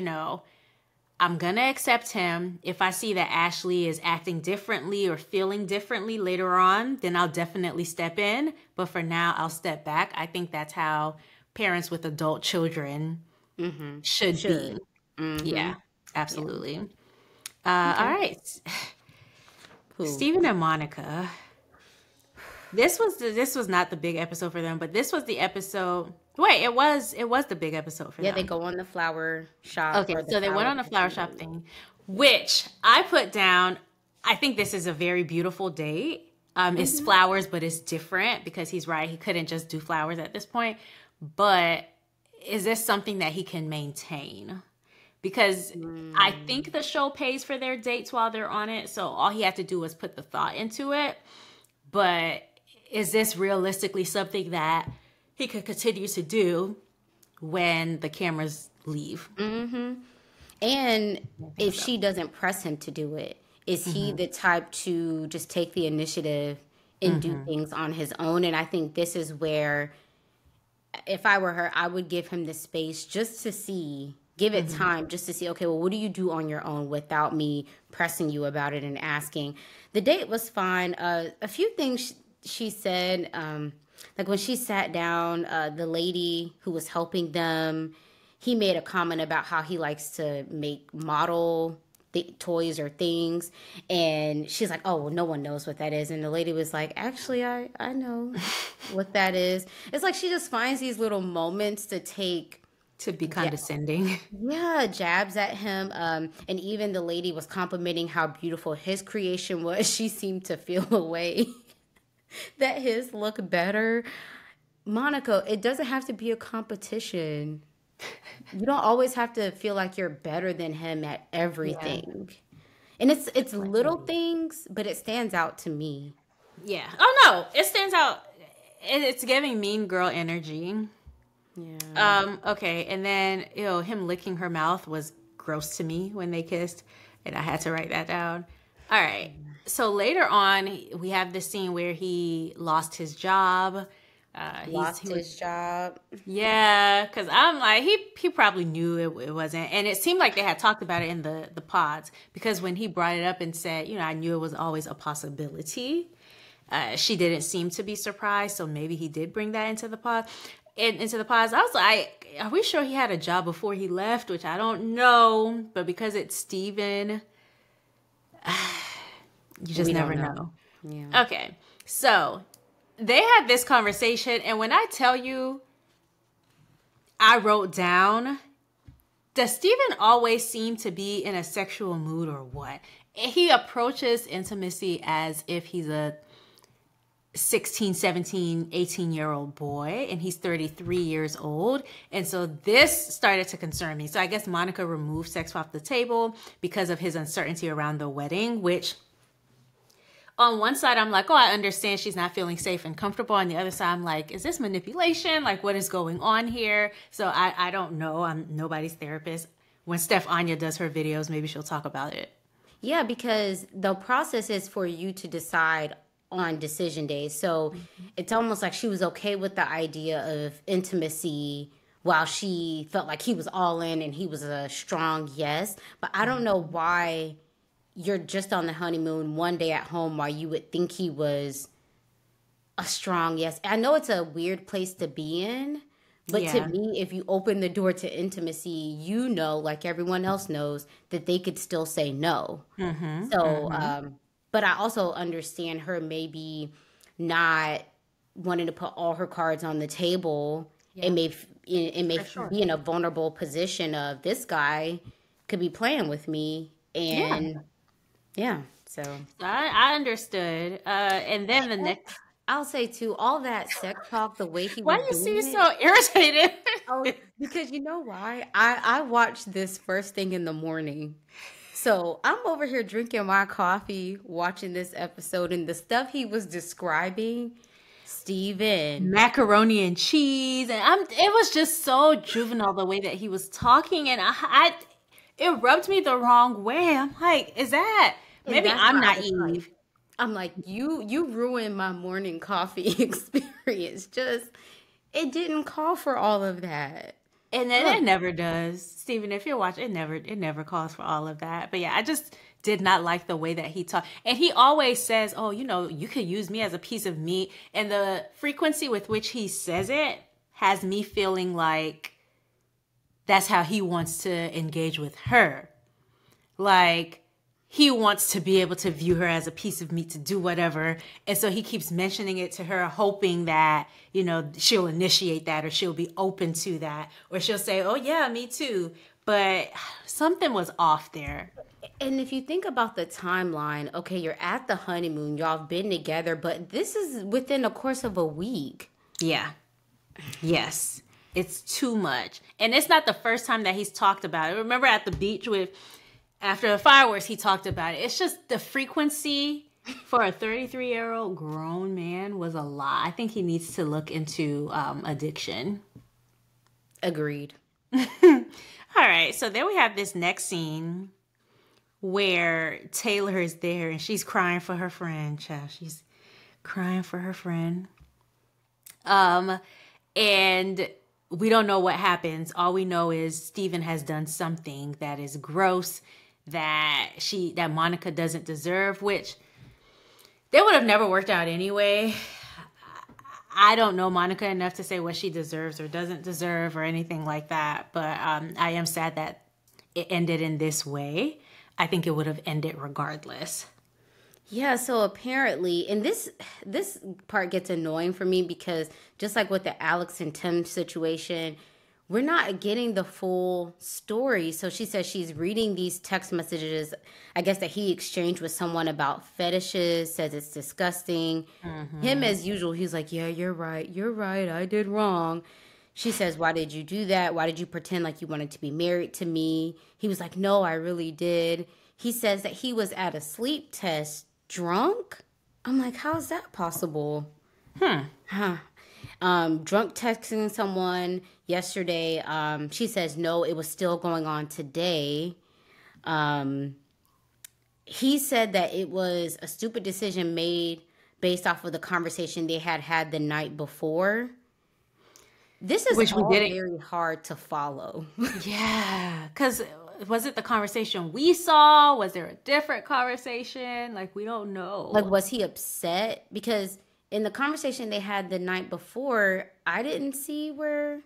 I'm going to accept him. If I see that Ashley is acting differently or feeling differently later on, then I'll definitely step in. But for now, I'll step back. I think that's how parents with adult children should be. Yeah, absolutely. All right. Stephen and Monica. This was not the big episode for them, but this was the episode. Wait, it was the big episode for them. Yeah, they go on the flower shop. Okay, so they went on a flower shop thing, which I put down. I think this is a very beautiful date. It's flowers, but it's different because he's right. He couldn't just do flowers at this point. But is this something that he can maintain? Because I think the show pays for their dates while they're on it. So all he had to do was put the thought into it. But is this realistically something that he could continue to do when the cameras leave? And if she doesn't press him to do it, is he the type to just take the initiative and do things on his own? And I think this is where, if I were her, I would give him the space just to see, give it time just to see, okay, well, what do you do on your own without me pressing you about it and asking? The date was fine. A few things she said, like when she sat down, the lady who was helping them, he made a comment about how he likes to make model toys or things. And she's like, oh, well, no one knows what that is. And the lady was like, actually, I know what that is. It's like she just finds these little moments to be condescending. Yeah, jabs at him. And even the lady was complimenting how beautiful his creation was. She seemed to feel a way that his look better. Monica, it doesn't have to be a competition. You don't always have to feel like you're better than him at everything. And it's little things, but it stands out to me. Yeah. Oh no, it stands out. It's giving mean girl energy. Yeah. Okay, and then him licking her mouth was gross to me when they kissed, and I had to write that down. All right. So later on, we have this scene where he lost his job. His job. Yeah, because I'm like, he probably knew it wasn't. And it seemed like they had talked about it in the pods, because when he brought it up and said, I knew it was always a possibility, she didn't seem to be surprised. So maybe he did bring that into the pod. Into the pods. I was like, are we sure he had a job before he left? Which I don't know. But because it's Steven, you just never know. Yeah. Okay, so they had this conversation, and when I tell you, I wrote down, does Steven always seem to be in a sexual mood or what? He approaches intimacy as if he's a 16, 17, 18-year-old boy, and he's 33 years old. And so this started to concern me. So I guess Monica removed sex off the table because of his uncertainty around the wedding, which on one side, I'm like, oh, I understand she's not feeling safe and comfortable. On the other side, I'm like, is this manipulation? Like, what is going on here? So I don't know. I'm nobody's therapist. When Steph Anya does her videos, maybe she'll talk about it. Yeah, because the process is for you to decide on decision days. So it's almost like she was okay with the idea of intimacy while she felt like he was all in and he was a strong yes. But I don't know why you're just on the honeymoon one day at home while you would think he was a strong yes. I know it's a weird place to be in, but to me, if you open the door to intimacy, you know, like everyone else knows, that they could still say no. But I also understand her maybe not wanting to put all her cards on the table. It may be in a vulnerable position of this guy could be playing with me. And so I understood. And then the next... I'll say too, all that sex talk, the way he Why was do you doing seem so irritated? because you know why? I watched this first thing in the morning. So I'm over here drinking my coffee, watching this episode, and the stuff he was describing, Steven. Macaroni and cheese. And it was just so juvenile the way that he was talking. And it rubbed me the wrong way. I'm like, is that... Maybe I'm naive. I'm like, you ruined my morning coffee experience. Just, it didn't call for all of that. And then it never does. Steven, if you're watching, it never calls for all of that. But yeah, I just did not like the way that he talked. And he always says, oh, you know, you could use me as a piece of meat. And the frequency with which he says it has me feeling like that's how he wants to engage with her. Like, he wants to be able to view her as a piece of meat to do whatever. And so he keeps mentioning it to her, hoping that, you know, she'll initiate that or she'll be open to that. Or she'll say, oh, yeah, me too. But something was off there. And if you think about the timeline, okay, you're at the honeymoon, y'all have been together, but this is within a course of a week. Yeah. Yes. It's too much. And it's not the first time that he's talked about it. Remember at the beach after the fireworks, he talked about it. It's just the frequency for a 33-year-old grown man was a lot. I think he needs to look into addiction. Agreed. All right. So then we have this next scene where Taylor is there and she's crying for her friend. Child, she's crying for her friend. And we don't know what happens. All we know is Steven has done something that is gross, that Monica doesn't deserve, which they would have never worked out anyway. I don't know Monica enough to say what she deserves or doesn't deserve or anything like that. But I am sad that it ended in this way. I think it would have ended regardless. Yeah, so apparently, and this part gets annoying for me because just like with the Alex and Tim situation, we're not getting the full story. So she says she's reading these text messages, I guess, that he exchanged with someone about fetishes, says it's disgusting. Mm-hmm. Him, as usual, he's like, yeah, you're right, I did wrong. She says, why did you do that? Why did you pretend like you wanted to be married to me? He was like, no, I really did. He says that he was at a sleep test drunk. I'm like, how is that possible? Drunk texting someone yesterday. She says, no, it was still going on today. He said that it was a stupid decision made based off of the conversation they had the night before. This is very hard to follow. Yeah, because was it the conversation we saw? Was there a different conversation? Like, we don't know. Like, was he upset? Because in the conversation they had the night before, I didn't see where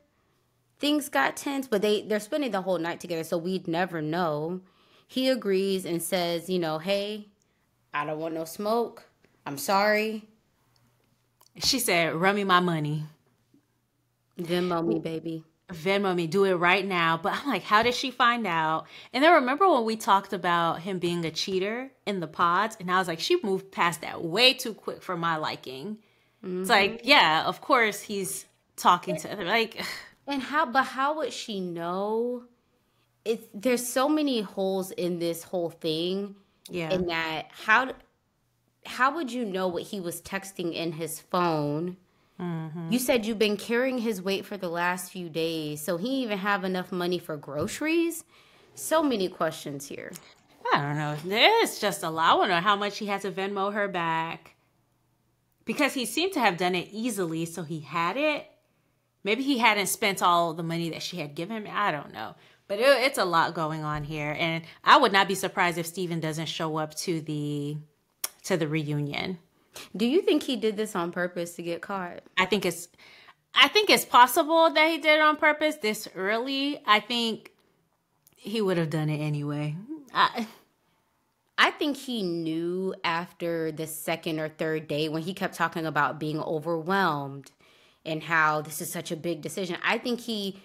things got tense, but they're spending the whole night together, so we'd never know. He agrees and says, you know, hey, I don't want no smoke. I'm sorry. She said, run me my money. Venmo me, baby. Venmo me, do it right now. But I'm like, how did she find out? And then remember when we talked about him being a cheater in the pods? And I was like, she moved past that way too quick for my liking. It's like, yeah, of course he's talking to her. Like, And how would she know? There's so many holes in this whole thing. yeah. In that, how would you know what he was texting in his phone? You said you've been carrying his weight for the last few days, so he even have enough money for groceries? So many questions here. I don't know. There's just a lot. I wonder how much he had to Venmo her back. Because he seemed to have done it easily, so he had it. Maybe he hadn't spent all the money that she had given him. I don't know. But it's a lot going on here. And I would not be surprised if Steven doesn't show up to the reunion. Do you think he did this on purpose to get caught? I think it's possible that he did it on purpose this early. I think he would have done it anyway. I think he knew after the second or third day when he kept talking about being overwhelmed and how this is such a big decision. I think he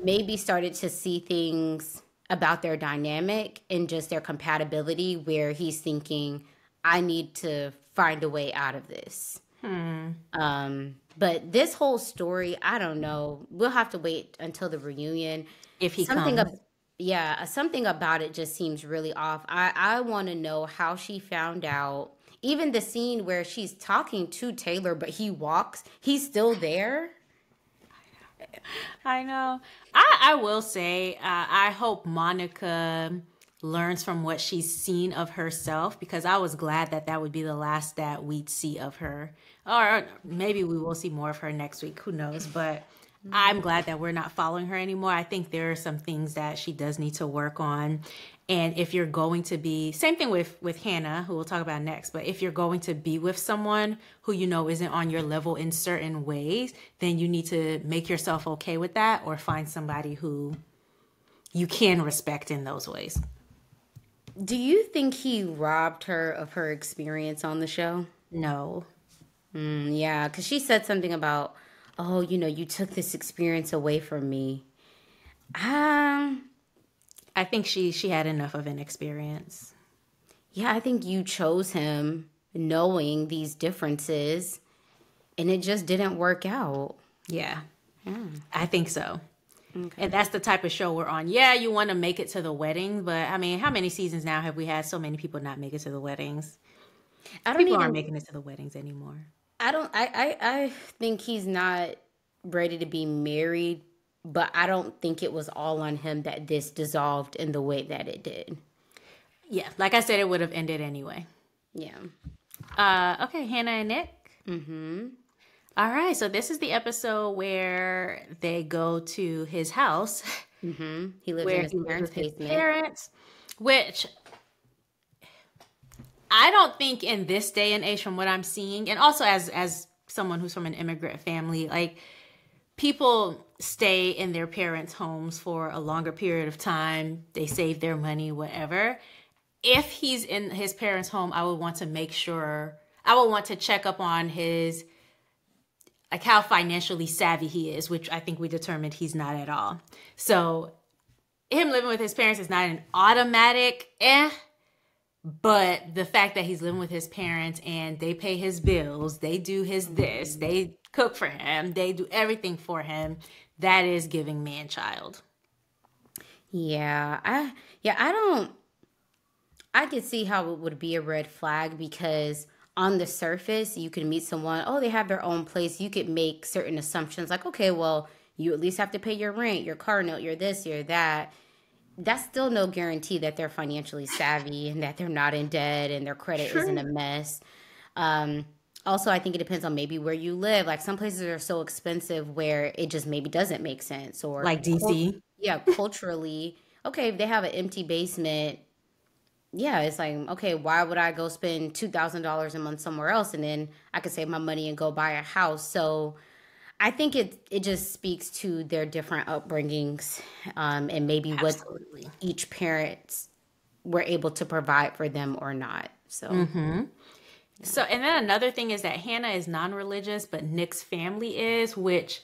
maybe started to see things about their dynamic and just their compatibility where he's thinking, I need to find a way out of this. But this whole story, I don't know. We'll have to wait until the reunion. If he comes. Something about it just seems really off. I want to know how she found out. Even the scene where she's talking to Taylor, but he walks, he's still there. I know. I will say, I hope Monica learns from what she's seen of herself, because I was glad that would be the last that we'd see of her. Or maybe we will see more of her next week. Who knows? But I'm glad that we're not following her anymore. I think there are some things that she does need to work on. And if you're going to be, same thing with Hannah, who we'll talk about next, but if you're going to be with someone who you know isn't on your level in certain ways, then you need to make yourself okay with that, or find somebody who you can respect in those ways. Do you think he robbed her of her experience on the show? No. Yeah, because she said something about, oh, you took this experience away from me. I think she had enough of an experience. Yeah, I think you chose him knowing these differences, and it just didn't work out. Yeah. I think so. Okay. And that's the type of show we're on. Yeah, you want to make it to the wedding, but I mean, how many seasons now have we had so many people not make it to the weddings? People aren't making it to the weddings anymore. I think he's not ready to be married, but I don't think it was all on him that this dissolved in the way that it did. Yeah, like I said, it would have ended anyway. Yeah. Okay, Hannah and Nick. All right, so this is the episode where they go to his house. He lives in his parents' basement. Which I don't think in this day and age, from what I'm seeing, and also as someone who's from an immigrant family, like, people stay in their parents' homes for a longer period of time. They save their money, whatever. If he's in his parents' home, I would want to check up on his, like, how financially savvy he is, which I think we determined he's not at all. So him living with his parents is not an automatic but the fact that he's living with his parents and they pay his bills, they do his this, they cook for him, they do everything for him, that is giving man-child. Yeah, I could see how it would be a red flag, because on the surface, you can meet someone, oh, they have their own place. You could make certain assumptions like, okay, well, you at least have to pay your rent, your car note, your this, your that. That's still no guarantee that they're financially savvy and that they're not in debt and their credit isn't a mess. Also, I think it depends on maybe where you live. Like, some places are so expensive where it just maybe doesn't make sense. Or like DC. Culturally, okay, if they have an empty basement, yeah, it's like, okay, why would I go spend $2,000 a month somewhere else, and then I could save my money and go buy a house? So I think it just speaks to their different upbringings, and maybe what each parent were able to provide for them or not. So, So, and then another thing is that Hannah is non-religious, but Nick's family is, which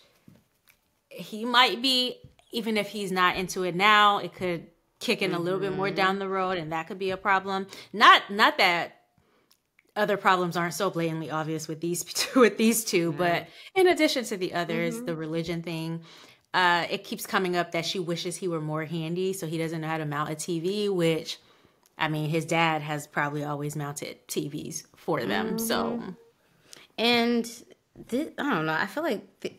he might be, even if he's not into it now, it could kick in a little bit more down the road, and that could be a problem. Not that other problems aren't so blatantly obvious with these two, but in addition to the others, the religion thing, it keeps coming up that she wishes he were more handy, so he doesn't know how to mount a TV, which, I mean, his dad has probably always mounted TVs for them. So, And I don't know. I feel like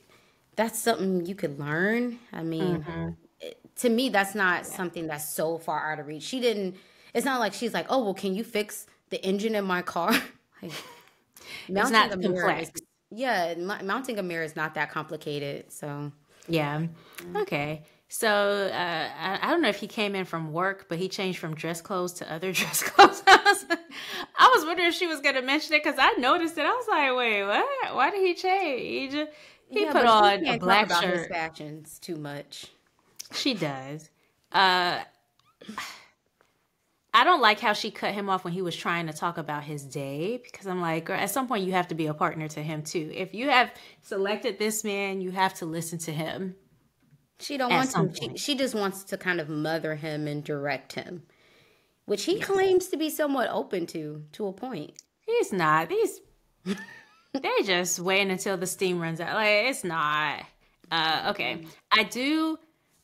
that's something you could learn. I mean, to me, that's not something that's so far out of reach. She didn't. It's not like she's like, oh, well, can you fix the engine in my car? Like, it's not complex. Mounting a mirror is not that complicated. So, yeah. Okay. So I don't know if he came in from work, but he changed from dress clothes to other dress clothes. I was wondering if she was going to mention it because I noticed it. I was like, wait, what? Why did he change? He put on a black talk about shirt. His fashions too much. She does. I don't like how she cut him off when he was trying to talk about his day, because I'm like, girl, at some point you have to be a partner to him too. If you have selected this man, you have to listen to him. She don't want to. She just wants to kind of mother him and direct him, which he claims to be somewhat open to a point. He's not. They're just waiting until the steam runs out. Like, it's not. Okay. I do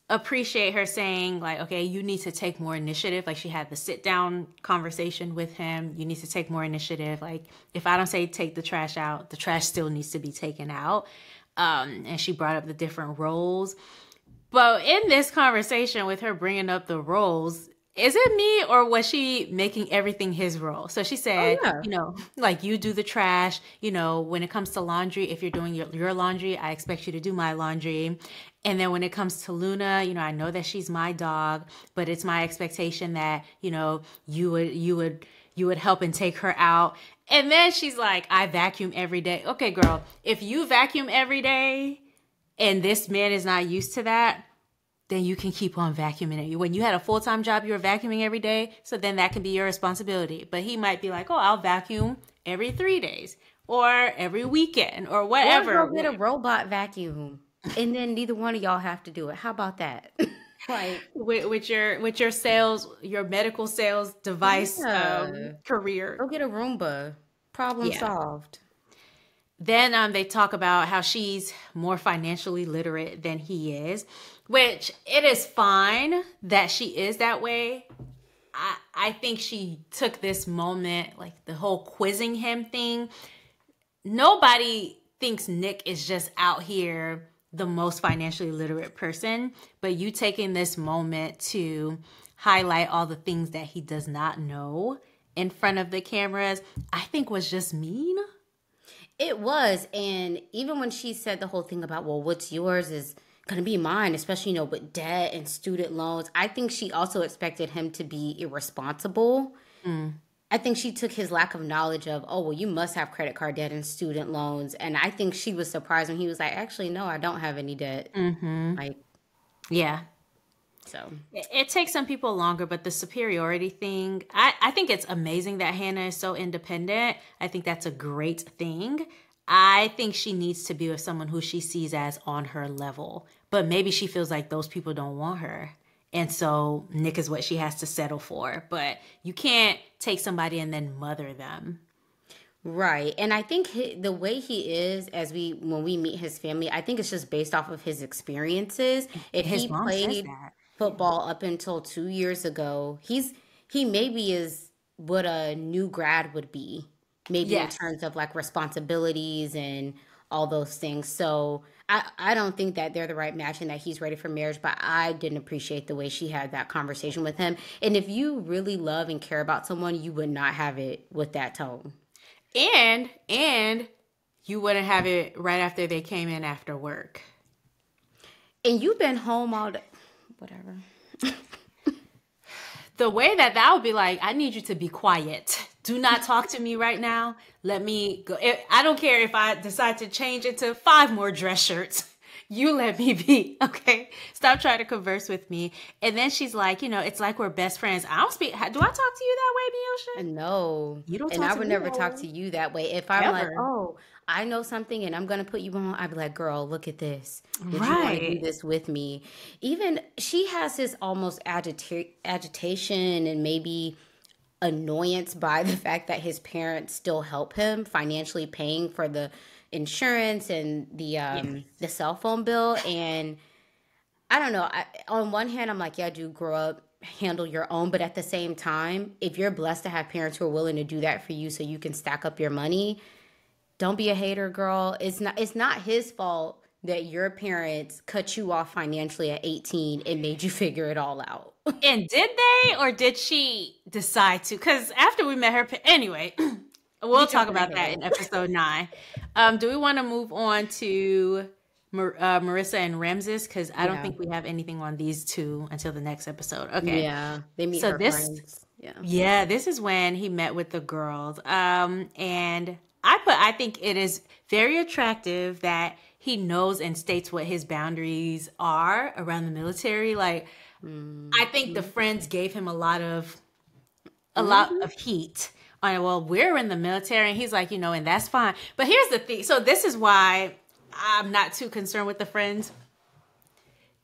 appreciate her saying, like, okay, you need to take more initiative. Like, she had the sit down conversation with him. You need to take more initiative. Like, if I don't say take the trash out, the trash still needs to be taken out. And she brought up the different roles. But in this conversation with her bringing up the roles, is it me or was she making everything his role? So she said, you know, like, you do the trash, you know, when it comes to laundry, if you're doing your laundry, I expect you to do my laundry. And then when it comes to Luna, you know, I know that she's my dog, but it's my expectation that, you know, you would help and take her out. And then she's like, I vacuum every day. Okay, girl, if you vacuum every day and this man is not used to that, then you can keep on vacuuming it. When you had a full-time job, you were vacuuming every day, so then that can be your responsibility. But he might be like, oh, I'll vacuum every 3 days or every weekend or whatever. Or go get a robot vacuum, and then neither one of y'all have to do it. How about that? Like with your sales, your medical sales device career. Go get a Roomba. Problem solved. Then they talk about how she's more financially literate than he is, which it is fine that she is that way. I think she took this moment, like the whole quizzing him thing. Nobody thinks Nick is just out here the most financially literate person, but you taking this moment to highlight all the things that he does not know in front of the cameras, I think was just mean. It was. And even when she said the whole thing about, well, what's yours is going to be mine, especially, you know, with debt and student loans, I think she also expected him to be irresponsible. I think she took his lack of knowledge of, oh, well, you must have credit card debt and student loans. And I think she was surprised when he was like, actually, no, I don't have any debt. Like, yeah. So it takes some people longer, but the superiority thing, I think it's amazing that Hannah is so independent. I think that's a great thing. I think she needs to be with someone who she sees as on her level, but maybe she feels like those people don't want her. And so Nick is what she has to settle for, but you can't take somebody and then mother them. Right. And I think the way he is, when we meet his family, I think it's just based off of his experiences. If he played football up until 2 years ago, he maybe is what a new grad would be, maybe in terms of like responsibilities and all those things. So I don't think that they're the right match and that he's ready for marriage, but I didn't appreciate the way she had that conversation with him. And if you really love and care about someone, you would not have it with that tone. And you wouldn't have it right after they came in after work. And you've been home all day. Whatever. The way that would be like, I need you to be quiet. Do not talk to me right now. Let me go. I don't care if I decide to change into 5 more dress shirts. You let me be, okay? Stop trying to converse with me. And then she's like, you know, it's like we're best friends. Do I talk to you that way, Miosha? No. You don't talk and to I would me never talk to you that way. If I'm like, oh, I know something and I'm going to put you on, I'd be like, girl, look at this. Did you want to do this with me? Even she has this almost agitation and maybe annoyance by the fact that his parents still help him financially paying for the insurance and the cell phone bill. And I don't know. On one hand, I'm like, yeah, do grow up, handle your own. But at the same time, if you're blessed to have parents who are willing to do that for you so you can stack up your money, don't be a hater, girl. It's not his fault that your parents cut you off financially at 18 and made you figure it all out. And did they, or did she decide to? Because after we met her, anyway, we'll talk about that in episode 9. Do we want to move on to Marissa and Ramses? Because I don't think we have anything on these two until the next episode. Okay. Yeah, they meet her friends. Yeah, this is when he met with the girls. And I think it is very attractive that he knows and states what his boundaries are around the military. Like, I think the friends gave him a lot of heat on, well, we're in the military, and he's like, and that's fine. But here's the thing. So this is why I'm not too concerned with the friends.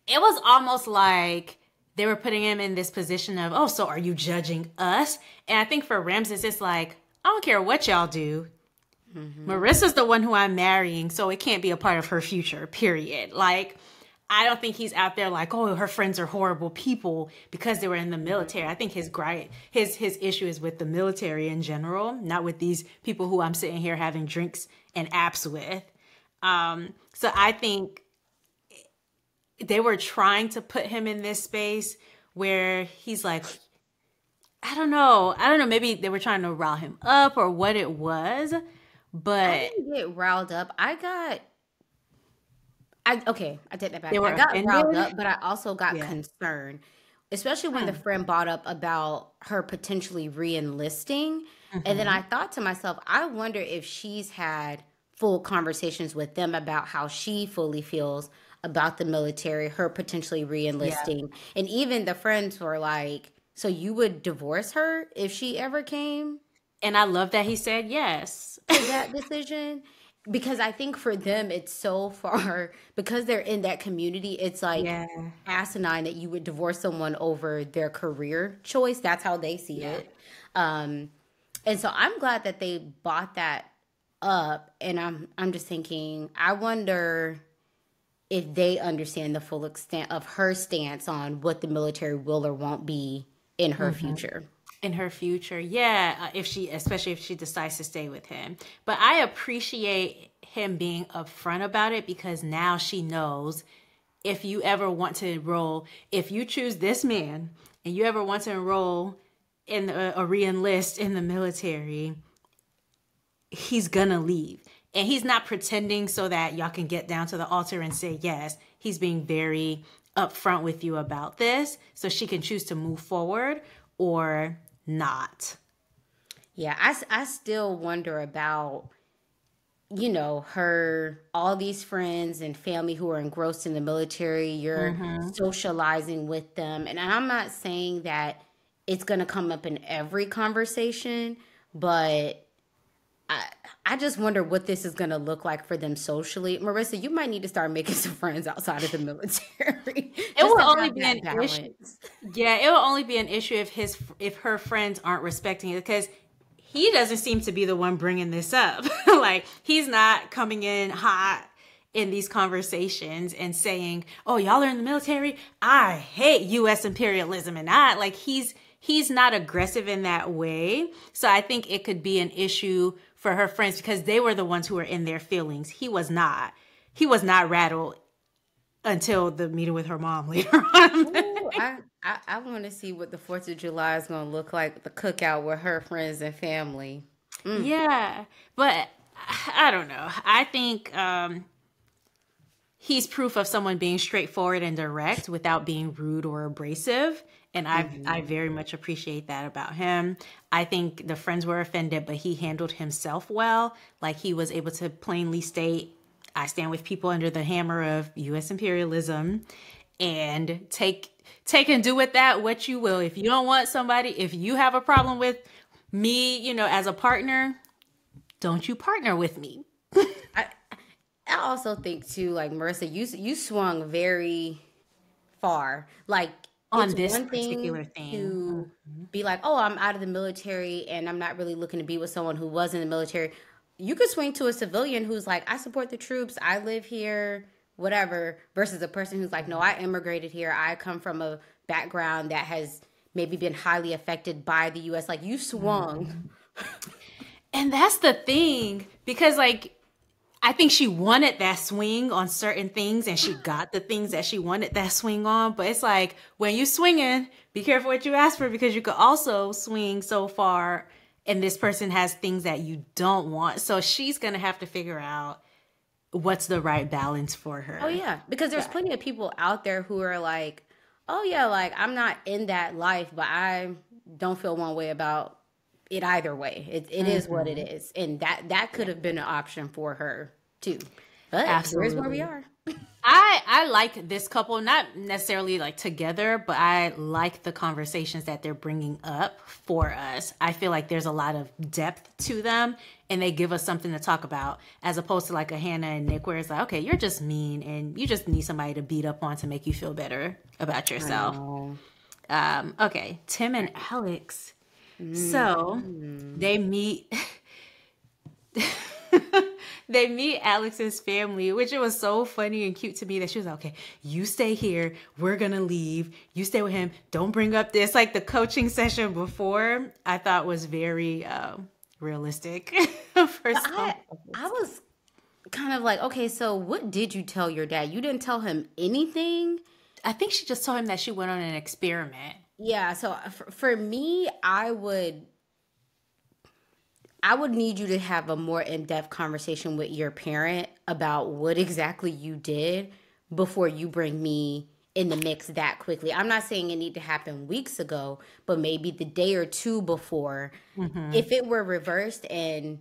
It was almost like they were putting him in this position of, oh, so are you judging us? And I think for Ramses, it's like, I don't care what y'all do. Marissa's the one who I'm marrying, so it can't be a part of her future, period. Like, I don't think he's out there like, oh, her friends are horrible people because they were in the military. I think his issue is with the military in general, not with these people who I'm sitting here having drinks and apps with. So I think they were trying to put him in this space where he's like, I don't know. Maybe they were trying to rile him up or what it was. But I didn't get riled up. I take that back. I got riled up, but I also got concerned, especially when the friend brought up about her potentially re-enlisting. And then I thought to myself, I wonder if she's had full conversations with them about how she fully feels about the military, her potentially re-enlisting. Yeah. And even the friends were like, so you would divorce her if she ever came? And I love that he said yes to that decision, because I think for them it's so far, because they're in that community, it's like asinine that you would divorce someone over their career choice. That's how they see it. And so I'm glad that they bought that up, and I'm just thinking, I wonder if they understand the full extent of her stance on what the military will or won't be in her future. In her future, especially if she decides to stay with him. But I appreciate him being upfront about it, because now she knows if you ever want to enroll, if you choose this man and you ever want to enroll in or re-enlist in the military, he's gonna leave. And he's not pretending so that y'all can get down to the altar and say yes. He's being very upfront with you about this, so she can choose to move forward or not. Yeah, I still wonder about, her, all these friends and family who are engrossed in the military. You're socializing with them. And I'm not saying that it's going to come up in every conversation, but I just wonder what this is going to look like for them socially. Marissa, you might need to start making some friends outside of the military. It will only be an issue. Yeah, it will only be an issue if her friends aren't respecting it, because he doesn't seem to be the one bringing this up. Like, he's not coming in hot in these conversations and saying, oh, y'all are in the military? I hate U.S. imperialism. And he's not aggressive in that way. So I think it could be an issue for her friends, because they were the ones who were in their feelings. He was not rattled until the meeting with her mom later on. Ooh, I want to see what the 4th of July is going to look like, the cookout with her friends and family. Yeah, but I don't know. I think he's proof of someone being straightforward and direct without being rude or abrasive. And I very much appreciate that about him. I think the friends were offended, but he handled himself well. Like, he was able to plainly state, I stand with people under the hammer of U.S. imperialism, and take and do with that what you will. If you don't want somebody, if you have a problem with me, as a partner, don't you partner with me. I also think too, like, Marissa, you swung very far. Like, on this particular thing, to be like, oh, I'm out of the military and I'm not really looking to be with someone who was in the military. You could swing to a civilian who's like, I support the troops, I live here, whatever, versus a person who's like, no, I immigrated here. I come from a background that has maybe been highly affected by the US. Like, you swung. And that's the thing, because like I think she wanted that swing on certain things, and she got the things that she wanted that swing on. But it's like, when you swinging, be careful what you ask for, because you could also swing so far and this person has things that you don't want. So she's going to have to figure out what's the right balance for her. Oh, yeah. Because there's plenty of people out there who are like, oh, yeah, like, I'm not in that life, but I don't feel one way about it either way. It is what it is. And that could have been an option for her, too. But here's where we are. I like this couple, not necessarily like together, but I like the conversations that they're bringing up for us. I feel like there's a lot of depth to them, and they give us something to talk about, as opposed to like a Hannah and Nick, where it's like, okay, you're just mean and you just need somebody to beat up on to make you feel better about yourself. Okay, Tim and Alex. So they meet. They meet Alex's family, which it was so funny and cute to me that she was like, okay, you stay here. We're going to leave. You stay with him. Don't bring up this. Like the coaching session before, I thought was very realistic. I was kind of like, okay, so what did you tell your dad? You didn't tell him anything? I think she just told him that she went on an experiment. Yeah, so for me, I would need you to have a more in-depth conversation with your parent about what exactly you did before you bring me in the mix that quickly. I'm not saying it need to happen weeks ago, but maybe the day or two before. If it were reversed and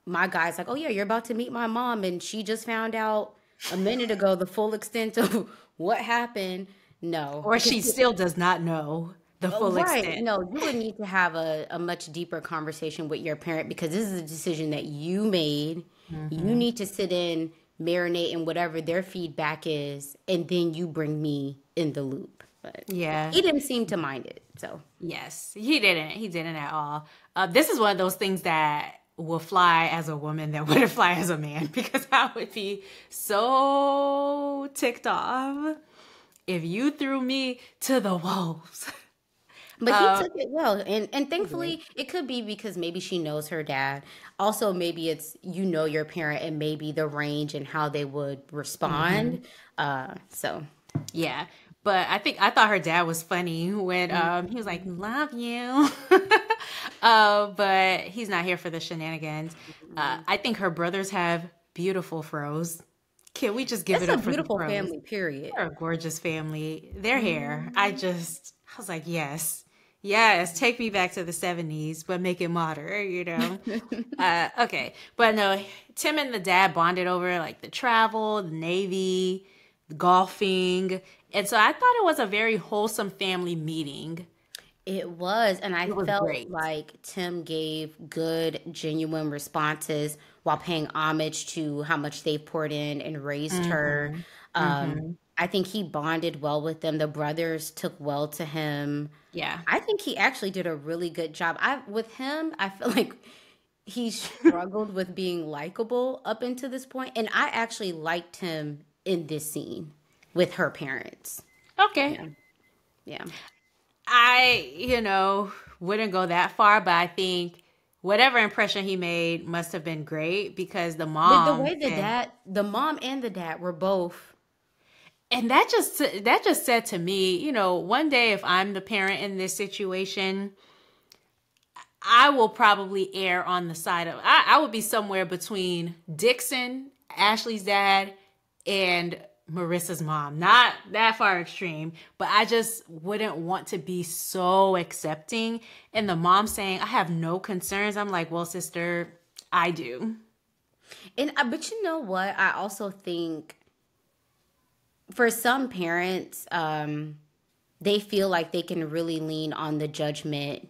my guy's like, oh yeah, you're about to meet my mom and she just found out a minute ago the full extent of what happened. No. Or she still does not know the full extent. No, you would need to have a much deeper conversation with your parent, because this is a decision that you made. You need to sit in, marinate in whatever their feedback is, and then you bring me in the loop. But yeah, he didn't seem to mind it. So yes, he didn't at all. This is one of those things that will fly as a woman that wouldn't fly as a man, because I would be so ticked off if you threw me to the wolves. But he took it well. And thankfully, it could be because maybe she knows her dad. Also, maybe it's, you know, your parent and maybe the range and how they would respond. So, yeah. But I thought her dad was funny when he was like, love you. But he's not here for the shenanigans. I think her brothers have beautiful froze. Can we just give it up for the beautiful froze? family, period. They're a gorgeous family. Their hair, I was like, yes, take me back to the 70s, but make it modern, you know? Okay. But no, Tim and the dad bonded over like the travel, the Navy, golfing. And so I thought it was a very wholesome family meeting. It was. And I felt great. like Tim gave good, genuine responses while paying homage to how much they poured in and raised her. I think he bonded well with them. The brothers took well to him. Yeah. I think he actually did a really good job. With him, I feel like he struggled with being likable up until this point. And I actually liked him in this scene with her parents. Okay. Yeah. I, wouldn't go that far, but I think whatever impression he made must have been great, because the mom... The way the mom and the dad were both... And that just said to me, one day if I'm the parent in this situation, I will probably err on the side of, I would be somewhere between Dixon, Ashley's dad, and Marissa's mom. Not that far extreme, but I just wouldn't want to be so accepting. And the mom saying, I have no concerns. I'm like, well, sister, I do. But you know what? I also think for some parents, they feel like they can really lean on the judgment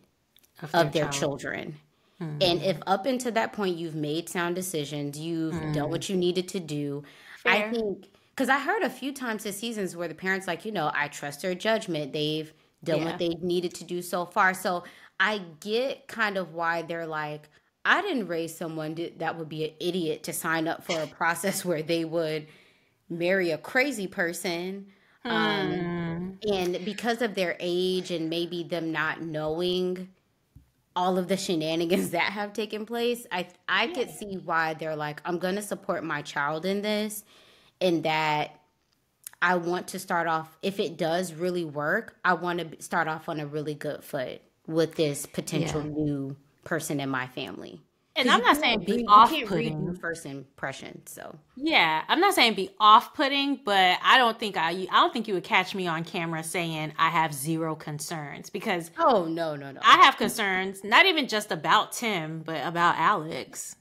of their children. And if up until that point you've made sound decisions, you've done what you needed to do, fair. I think, because I heard a few times this season where the parents like, I trust their judgment. They've done what they needed to do so far. So I get kind of why they're like, I didn't raise someone that would be an idiot to sign up for a process where they would marry a crazy person. And because of their age and maybe them not knowing all of the shenanigans that have taken place, I could see why they're like, I'm going to support my child in this, and that I want to start off, if it does really work, I want to start off on a really good foot with this potential new person in my family. And I'm not saying be off-putting first impression. So yeah, I'm not saying be off-putting, but I don't think you would catch me on camera saying I have zero concerns, because no, I have concerns, not even just about Tim, but about Alex.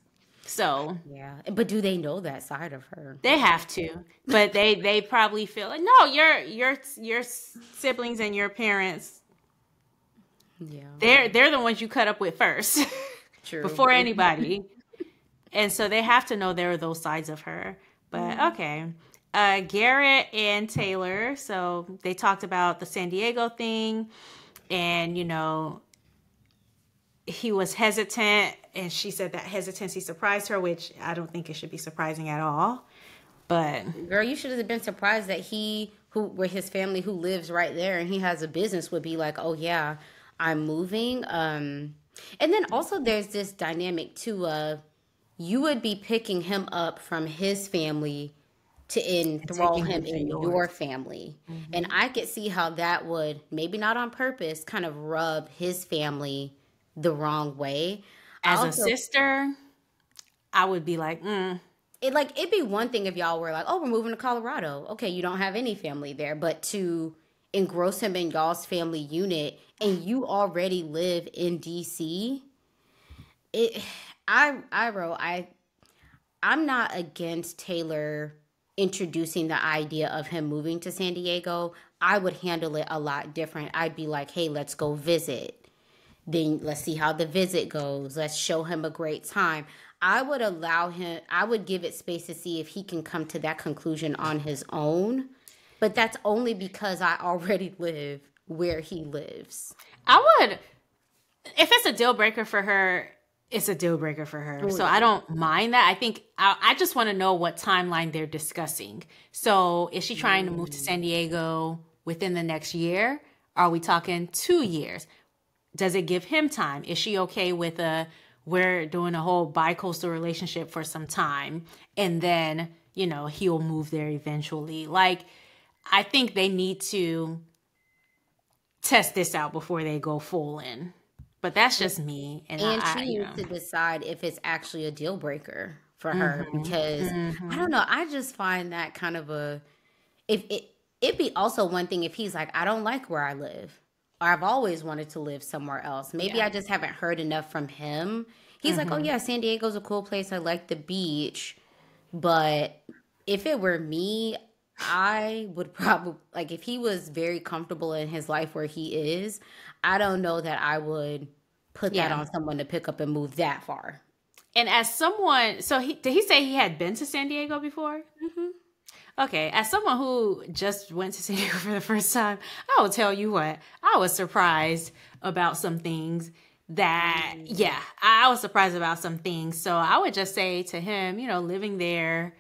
So yeah, but do they know that side of her? They have to, but they probably feel like, no, your siblings and your parents, they're the ones you cut up with first. True. Before anybody. And so they have to know there are those sides of her. But okay. Garrett and Taylor, so they talked about the San Diego thing, and he was hesitant, and she said that hesitancy surprised her, which I don't think it should be surprising at all. But girl, you should have been surprised that where his family who lives right there and he has a business would be like, oh yeah, I'm moving. And then also there's this dynamic too of you would be picking him up from his family to enthrall him in your family. Mm-hmm. And I could see how that would, maybe not on purpose, kind of rub his family the wrong way. As a sister, I would be like, It'd be one thing if y'all were like, oh, we're moving to Colorado. Okay, you don't have any family there. But to engross him in y'all's family unit, and you already live in DC, I'm not against Taylor introducing the idea of him moving to San Diego. I would handle it a lot different. I'd be like, hey, let's go visit. Then let's see how the visit goes. Let's show him a great time. I would give it space to see if he can come to that conclusion on his own. But that's only because I already live where he lives. If it's a deal breaker for her, it's a deal breaker for her. Ooh. So I don't mind that. I think I just want to know what timeline they're discussing. So is she trying to move to San Diego within the next year? Are we talking 2 years? Does it give him time? Is she okay with we're doing a whole bi-coastal relationship for some time, and then, he'll move there eventually? Like, I think they need to test this out before they go full in. But that's just me. And she needs to decide if it's actually a deal breaker for her, because I don't know. I just find that kind of it'd be also one thing if he's like, I don't like where I live, or I've always wanted to live somewhere else. Maybe I just haven't heard enough from him. He's like, oh yeah, San Diego's a cool place. I like the beach. But if it were me, I would probably, like, if he was very comfortable in his life where he is, I don't know that I would put that on someone to pick up and move that far. And as someone, did he say he had been to San Diego before? Mm-hmm. Okay, as someone who just went to San Diego for the first time, I will tell you what, I was surprised about some things I was surprised about some things. So I would just say to him, living there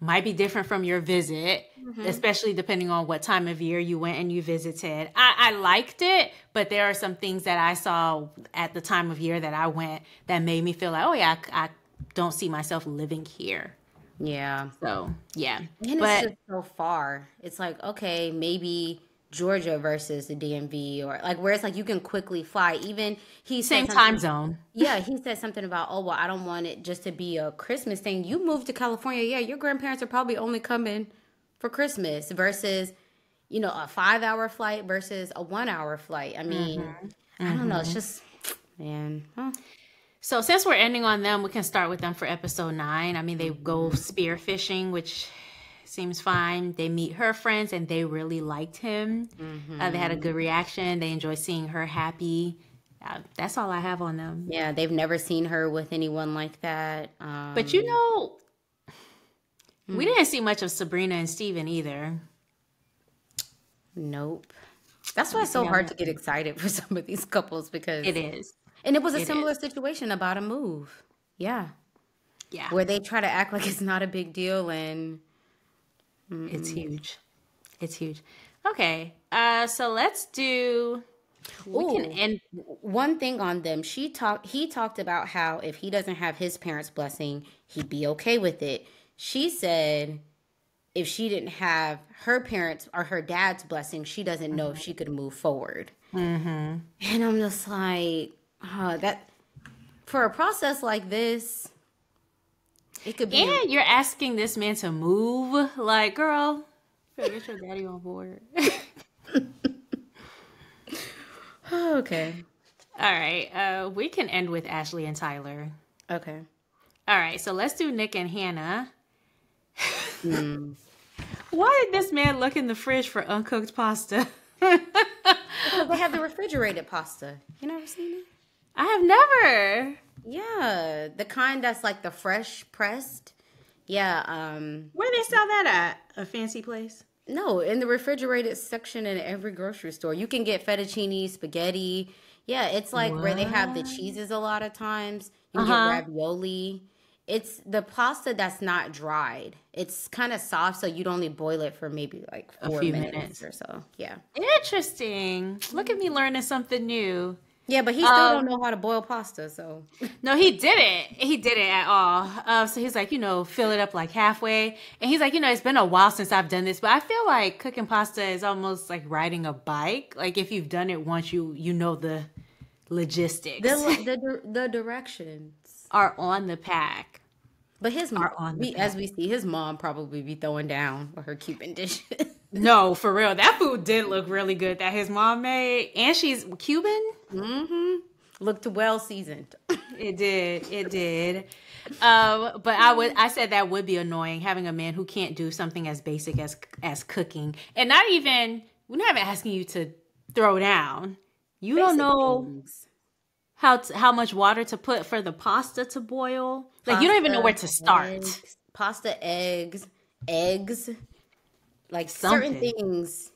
might be different from your visit, especially depending on what time of year you went and you visited. I liked it, but there are some things that I saw at the time of year that I went that made me feel like, oh yeah, I don't see myself living here. Yeah. So, yeah. And it's just so far. It's like, okay, maybe Georgia versus the DMV, or like where it's like you can quickly fly. Even same time zone. Yeah, he said something about, oh well, I don't want it just to be a Christmas thing. You moved to California, yeah, your grandparents are probably only coming for Christmas, versus a 5-hour flight versus a 1-hour flight. I mean, I don't know. It's just, man. So since we're ending on them, we can start with them for episode 9. I mean, they go spearfishing, which seems fine. They meet her friends and they really liked him. They had a good reaction. They enjoy seeing her happy. That's all I have on them. Yeah, they've never seen her with anyone like that. But we didn't see much of Sabrina and Steven either. Nope. That's Let why me it's see so how hard to that get excited for some of these couples it because, is. and it was a It similar is. situation about a move. Yeah. Yeah, Where they try to act like it's not a big deal and it's huge. It's huge. Okay. So let's do. We can ooh, end. one thing on them. He talked about how if he doesn't have his parents' blessing, he'd be okay with it. She said if she didn't have her parents or her dad's blessing, she doesn't know if she could move forward. Mm-hmm. And I'm just like, that for a process like this, it could be And you're asking this man to move. Like, girl, better get your daddy on board. okay. All right. We can end with Ashley and Tyler. Okay. All right. So let's do Nick and Hannah. Mm. Why did this man look in the fridge for uncooked pasta? Because they have the refrigerated pasta. You never seen it? I have never. Yeah, the kind that's like the fresh pressed. Yeah, Where they sell that at? A fancy place? no, in the refrigerated section in every grocery store. You can get fettuccine, spaghetti. Yeah, it's like where they have the What? cheeses a lot of times. You can get Uh-huh. ravioli. It's the pasta that's not dried. It's kind of soft, so you'd only boil it for maybe like A 4 few minutes minutes. or so. Yeah. Interesting. Look at me learning something new. Yeah, but he still don't know how to boil pasta, so. No, he didn't. He didn't at all. So he's like, fill it up like halfway. And he's like, it's been a while since I've done this, but I feel like cooking pasta is almost like riding a bike. Like if you've done it once, you know the logistics The directions. are on the pack. But his Are on the as we see, his mom probably be throwing down with her Cuban dishes. No, for real. That food did look really good that his mom made. And she's Cuban. Mm-hmm. Looked well seasoned. It did. It did. But I said that would be annoying having a man who can't do something as basic as cooking. And we're not even asking you to throw down. You don't Basic know things. how much water to put for the pasta to boil. Like you don't even know where to start. Pasta, eggs, like Something. certain things.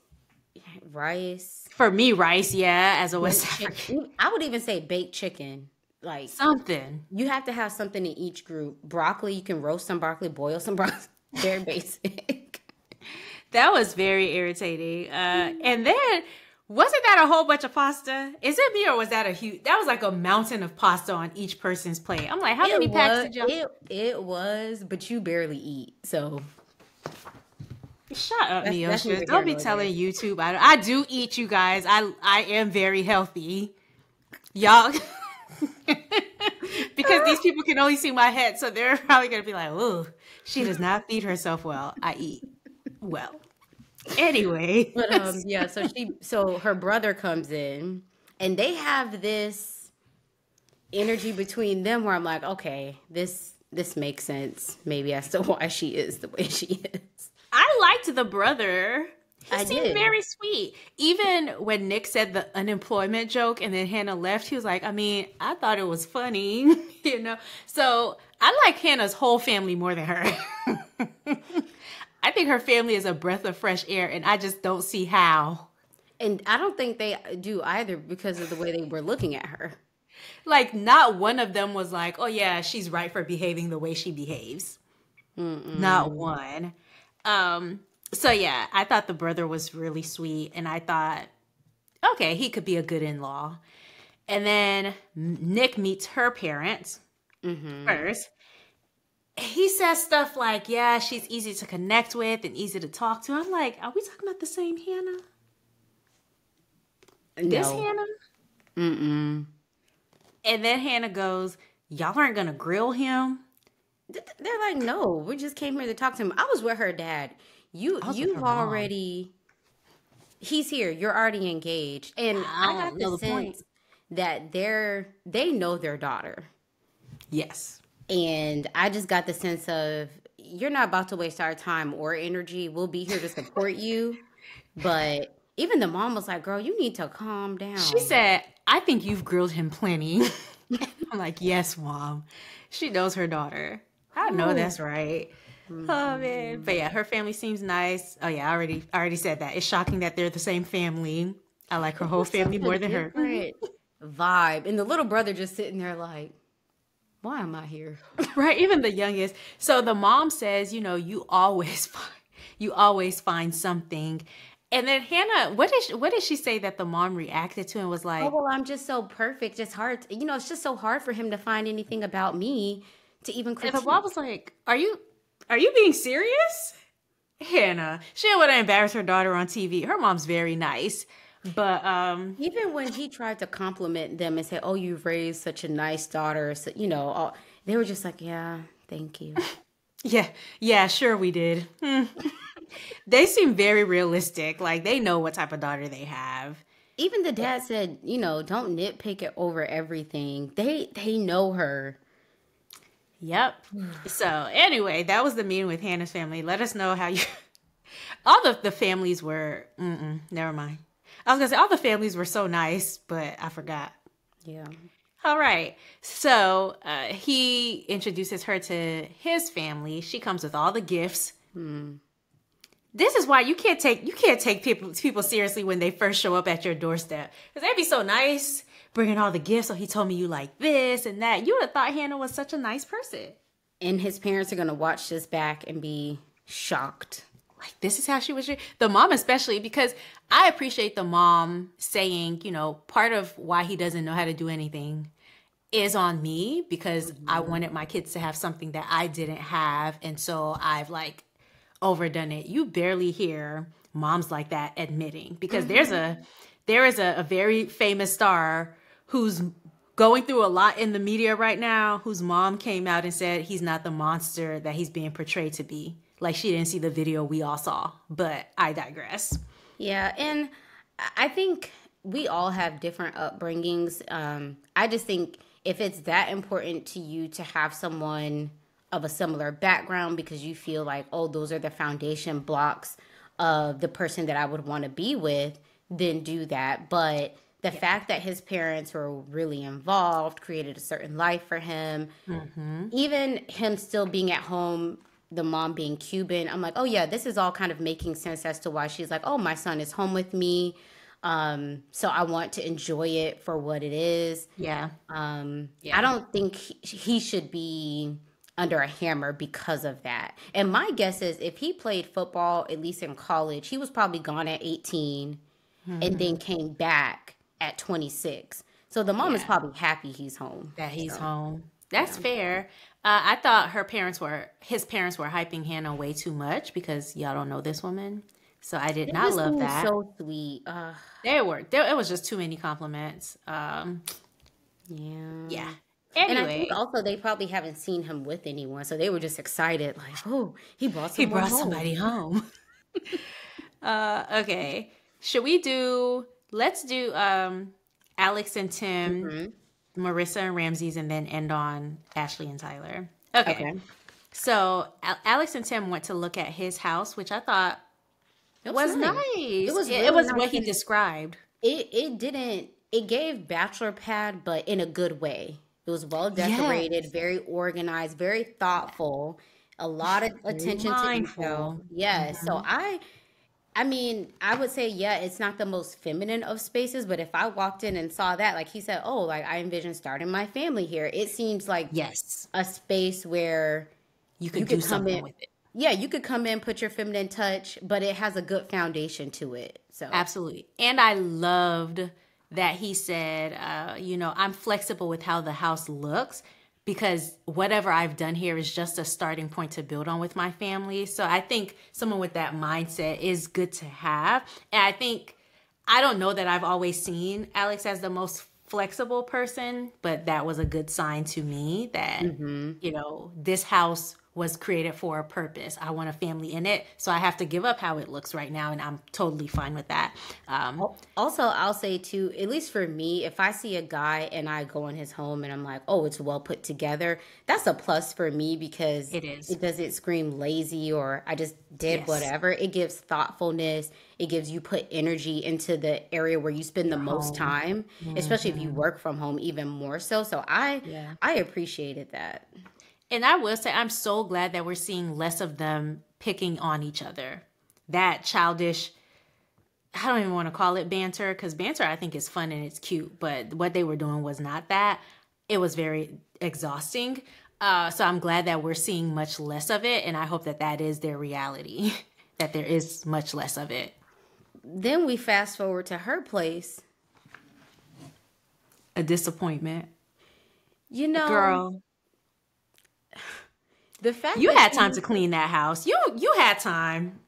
Rice. For me, rice, yeah, as a West African. Chicken. I would even say baked chicken. Like Something. you have to have something in each group. Broccoli, you can roast some broccoli, boil some broccoli. Very basic. That was very irritating. And then, wasn't that a whole bunch of pasta? Is it me or was that that was like a mountain of pasta on each person's plate. I'm like, how many packs did y'all? It was, but you barely eat. So Shut up, that's Mio. neither here Don't be nor telling YouTube. I do eat, you guys. I am very healthy. Y'all. Because these people can only see my head, so they're probably going to be like, oh, she does not feed herself well. I eat well. Anyway. But yeah, so her brother comes in and they have this energy between them where I'm like, okay, this makes sense maybe as to why she is the way she is. I liked the brother. He I seemed did. very sweet. Even when Nick said the unemployment joke and then Hannah left, he was like, I thought it was funny, So I like Hannah's whole family more than her. I think her family is a breath of fresh air, and I just don't see how. And I don't think they do either because of the way they were looking at her. Like, not one of them was like, oh, yeah, she's right for behaving the way she behaves. Not one. So, yeah, I thought the brother was really sweet, and I thought, okay, he could be a good in-law. And then Nick meets her parents first. He says stuff like, yeah, she's easy to connect with and easy to talk to. I'm like, are we talking about the same Hannah? This No. Hannah? Mm-mm. And then Hannah goes, y'all aren't going to grill him? They're like, no, we just came here to talk to him. I was with her dad. was with You've her mom. already, he's here. You're already engaged. And I got don't know the the point. sense that they know their daughter. Yes. And I just got the sense of, you're not about to waste our time or energy. We'll be here to support you. But even the mom was like, girl, you need to calm down. She said, I think you've grilled him plenty. I'm like, yes, Mom. She knows her daughter. I know that's right. Oh, man. But yeah, her family seems nice. Oh, yeah, I already said that. It's shocking that they're the same family. I like her whole family Such a more than her. different vibe. And the little brother just sitting there like, why am I here? Right, even the youngest. So the mom says, you always find something. And then Hannah, what did she say that the mom reacted to and was Oh, like, well, I'm just so perfect. It's hard. It's just so hard for him to find anything about me to even and the mom critique. was like, are you being serious? Hannah, she didn't want to embarrass her daughter on TV. Her mom's very nice. But Even when he tried to compliment them and say, "Oh, you've raised such a nice daughter," so, they were just like, "Yeah, thank you." yeah, yeah, sure we did. They seem very realistic. Like they know what type of daughter they have. Even the dad said, "Don't nitpick it over everything." They know her. Yep. So anyway, that was the meeting with Hannah's family. Let us know how you. All the families were. Never mind. I was gonna say all the families were so nice, but I forgot. Yeah. All right. So he introduces her to his family. She comes with all the gifts. This is why you can't take people seriously when they first show up at your doorstep, because they'd be so nice, bringing all the gifts. So he told me you like this and that. You would have thought Hannah was such a nice person. And his parents are gonna watch this back and be shocked. Like this is how she was. The mom especially, because I appreciate the mom saying, part of why he doesn't know how to do anything is on me because I wanted my kids to have something that I didn't have, and so I've like overdone it. You barely hear moms like that admitting, because there is a very famous star who's going through a lot in the media right now, whose mom came out and said he's not the monster that he's being portrayed to be. Like she didn't see the video we all saw, but I digress. Yeah, and I think we all have different upbringings. I just think if it's that important to you to have someone of a similar background because you feel like, oh, those are the foundation blocks of the person that I would want to be with, then do that. But the fact that his parents were really involved, created a certain life for him, even him still being at home, the mom being Cuban, I'm like, oh yeah, this is all kind of making sense as to why she's like, oh, my son is home with me. So I want to enjoy it for what it is. Yeah. I don't think he should be under a hammer because of that. And my guess is if he played football, at least in college, he was probably gone at 18 and then came back at 26. So the mom is probably happy he's home. That he's home. That's fair. I thought his parents were hyping Hannah way too much because y'all don't know this woman. So I did not love that. So sweet. It was just too many compliments. Yeah. Yeah. And I Anyway, think also they probably haven't seen him with anyone, so they were just excited, like, oh, he brought he someone brought home. somebody home. Okay. Let's do Alex and Tim, Marissa and Ramses, and then end on Ashley and Tyler. Okay. So Alex and Tim went to look at his house, which I thought was nice. It was It really was nice. what he described. It gave bachelor pad, but in a good way. It was well decorated, very organized, very thoughtful, a lot of attention to mindful. detail. Yes. So I mean, I would say, yeah, it's not the most feminine of spaces, but if I walked in and saw that, like he said, oh, like I envision starting my family here. It seems like Yes. a space where You could do come something in. with it. Yeah, you could come in, put your feminine touch, but it has a good foundation to it. So Absolutely. And I loved that he said, I'm flexible with how the house looks because whatever I've done here is just a starting point to build on with my family. So I think someone with that mindset is good to have. And I don't know that I've always seen Alex as the most flexible person, but that was a good sign to me that, this house was created for a purpose. I want a family in it, so I have to give up how it looks right now, and I'm totally fine with that. also, I'll say too, at least for me, if I see a guy and I go in his home and I'm like, oh, it's well put together, that's a plus for me because It is. It doesn't scream lazy or I just did Yes. whatever. It gives thoughtfulness. It gives you put energy into the area where you spend the most time, especially if you work from home, even more so. So I appreciated that. And I will say, I'm so glad that we're seeing less of them picking on each other. That childish I don't even want to call it banter, because banter I think is fun and it's cute, but what they were doing was not that. It was very exhausting. So I'm glad that we're seeing much less of it, and I hope that that is their reality, that there is much less of it. Then we fast forward to her place. A disappointment. You know, Girl, the fact you that had time to clean that house. You had time.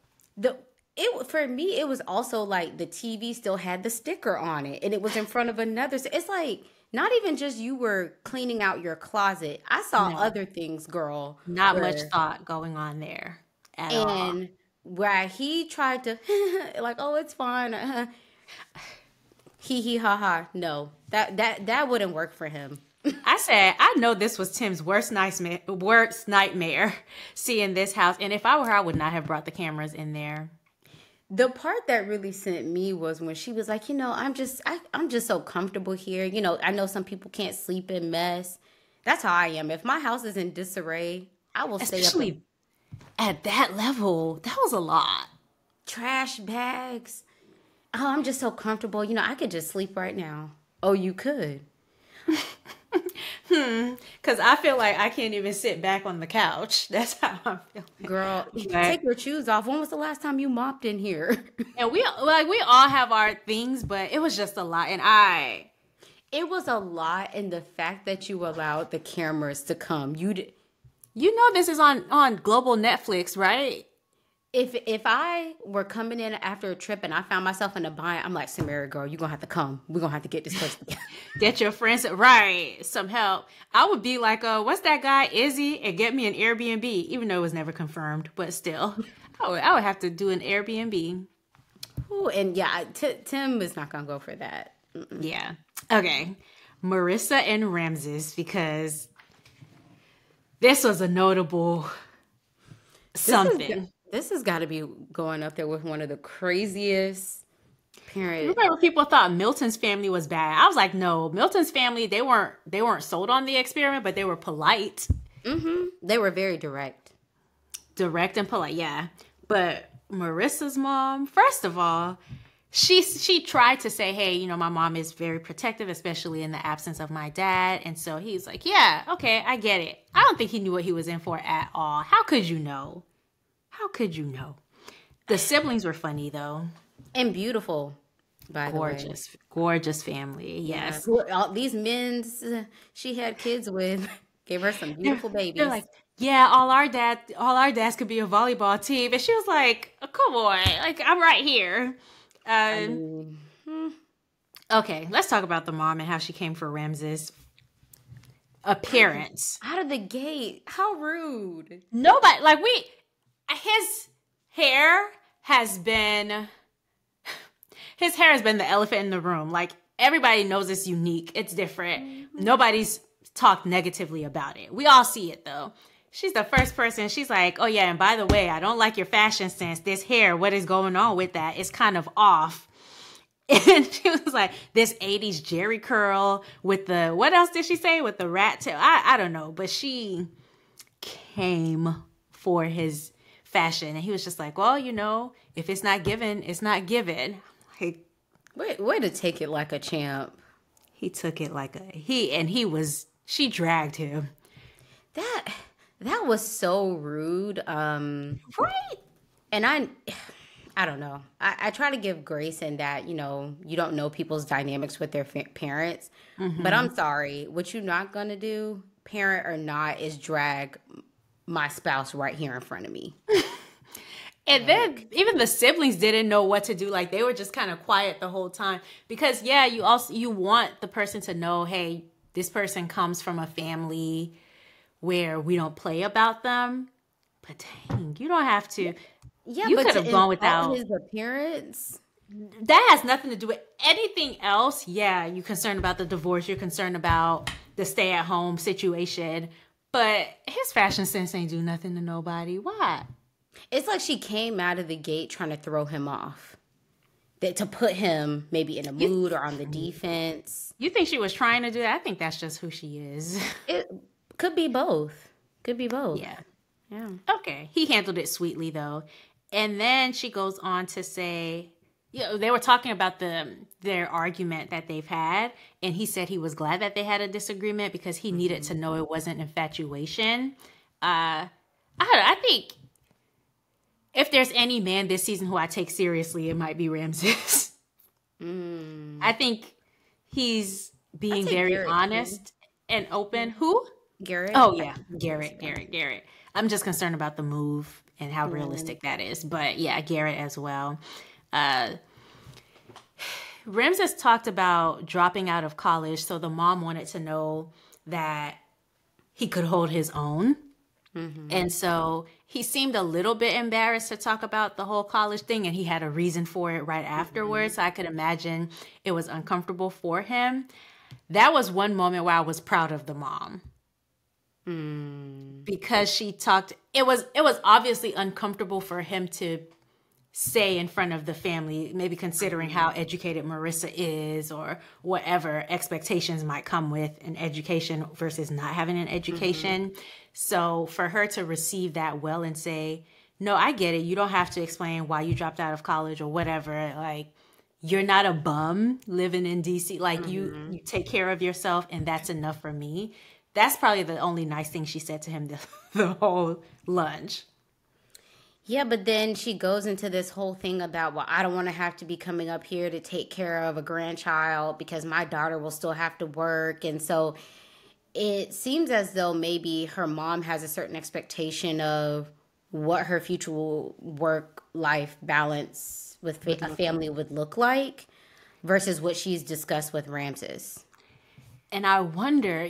For me, it was also like the TV still had the sticker on it, and it was in front of another. So it's like not even just you were cleaning out your closet. I saw No. other things, girl. Not where- much thought going on there at all. And where he tried to like, oh, it's fine. Hee hee ha ha. No, that wouldn't work for him. I said, I know this was Tim's worst nightmare seeing this house. And if I were her, I would not have brought the cameras in there. The part that really sent me was when she was like, I'm just so comfortable here. I know some people can't sleep in mess. That's how I am. If my house is in disarray, I will stay up. Especially at that level, that was a lot. Trash bags. Oh, I'm just so comfortable. I could just sleep right now. Oh, you could. Because I feel like I can't even sit back on the couch. That's how I feel. Girl, take your shoes off. When was the last time you mopped in here? And we all have our things, but it was just a lot. And It was a lot, and the fact that you allowed the cameras to come. you know this is on global Netflix, right? If I were coming in after a trip and I found myself in a bind, I'm like, Samara, girl, you're going to have to come. We're going to have to get this person. Get your friends, right, some help. I would be like, what's that guy, Izzy, and get me an Airbnb, even though it was never confirmed, but still, I would have to do an Airbnb. Ooh, and yeah, Tim is not going to go for that. Mm-mm. Yeah. Okay. Marissa and Ramses, because this was a notable something. This has got to be going up there with one of the craziest parents. Remember, people thought Milton's family was bad. I was like, no, Milton's family, they weren't sold on the experiment, but they were polite. Mm-hmm. They were very direct And polite, yeah. But Marissa's mom, first of all, she tried to say, hey, my mom is very protective, especially in the absence of my dad. And so he's like, yeah, okay, I get it. I don't think he knew what he was in for at all. How could you know? The siblings were funny, though. and beautiful. By the way, Gorgeous family. Yes. yeah. All these men she had kids with gave her some beautiful babies. They're like, yeah, all our dads could be a volleyball team. And she was like, oh, come on, like, I'm right here. Okay, let's talk about the mom and how she came for Ramses' appearance. Out of the gate, how rude! Nobody, his hair has been the elephant in the room. Like, everybody knows it's unique. It's different. Mm-hmm. Nobody's talked negatively about it. We all see it, though. She's the first person. She's like, oh, yeah, and by the way, I don't like your fashion sense. This hair, what is going on with that? It's kind of off. And she was like, this 80s Jerry curl with the, what else did she say? With the rat tail. I don't know. But she came for his fashion. And he was just like, well, if it's not given, it's not given. Like, way to take it like a champ. He took it like she dragged him. That was so rude. Right? And I don't know. I try to give grace in that, you don't know people's dynamics with their parents. Mm-hmm. But I'm sorry. What you're not going to do, parent or not, is drag my spouse right here in front of me. And then even the siblings didn't know what to do. Like, they were just kind of quiet the whole time. Because, yeah, you want the person to know, hey, this person comes from a family where we don't play about them. But dang, you don't have to. Yeah, you but could have gone without his appearance. That has nothing to do with anything else. Yeah, you're concerned about the divorce. You're concerned about the stay-at-home situation. But his fashion sense ain't do nothing to nobody. Why? It's like she came out of the gate trying to throw him off. To put him maybe in a mood or on the defense. You think she was trying to do that? I think that's just who she is. It could be both. Yeah. Okay. He handled it sweetly, though. And then she goes on to say, Yeah, they were talking about their argument that they've had, and he said he was glad that they had a disagreement because he needed to know it wasn't infatuation. I don't know, I think if there's any man this season who I take seriously, it might be Ramses. I think he's being very Garrett, honest and open. Who? Garrett. Oh yeah, Garrett. I'm just concerned about the move and how realistic that is. But yeah, Garrett as well. Ramses talked about dropping out of college, so the mom wanted to know that he could hold his own. And so he seemed a little bit embarrassed to talk about the whole college thing, and he had a reason for it right afterwards. So I could imagine it was uncomfortable for him. That was one moment where I was proud of the mom. Because she talked, it was obviously uncomfortable for him to say in front of the family, maybe considering how educated Marissa is or whatever expectations might come with an education versus not having an education. So for her to receive that well and say, no, I get it. You don't have to explain why you dropped out of college or whatever. Like, you're not a bum living in DC. Like, you take care of yourself, and that's enough for me. That's probably the only nice thing she said to him the whole lunch. Yeah, but then she goes into this whole thing about, well, I don't want to have to be coming up here to take care of a grandchild because my daughter will still have to work. And so it seems as though maybe her mom has a certain expectation of what her future work-life balance with a family would look like versus what she's discussed with Ramses. And I wonder,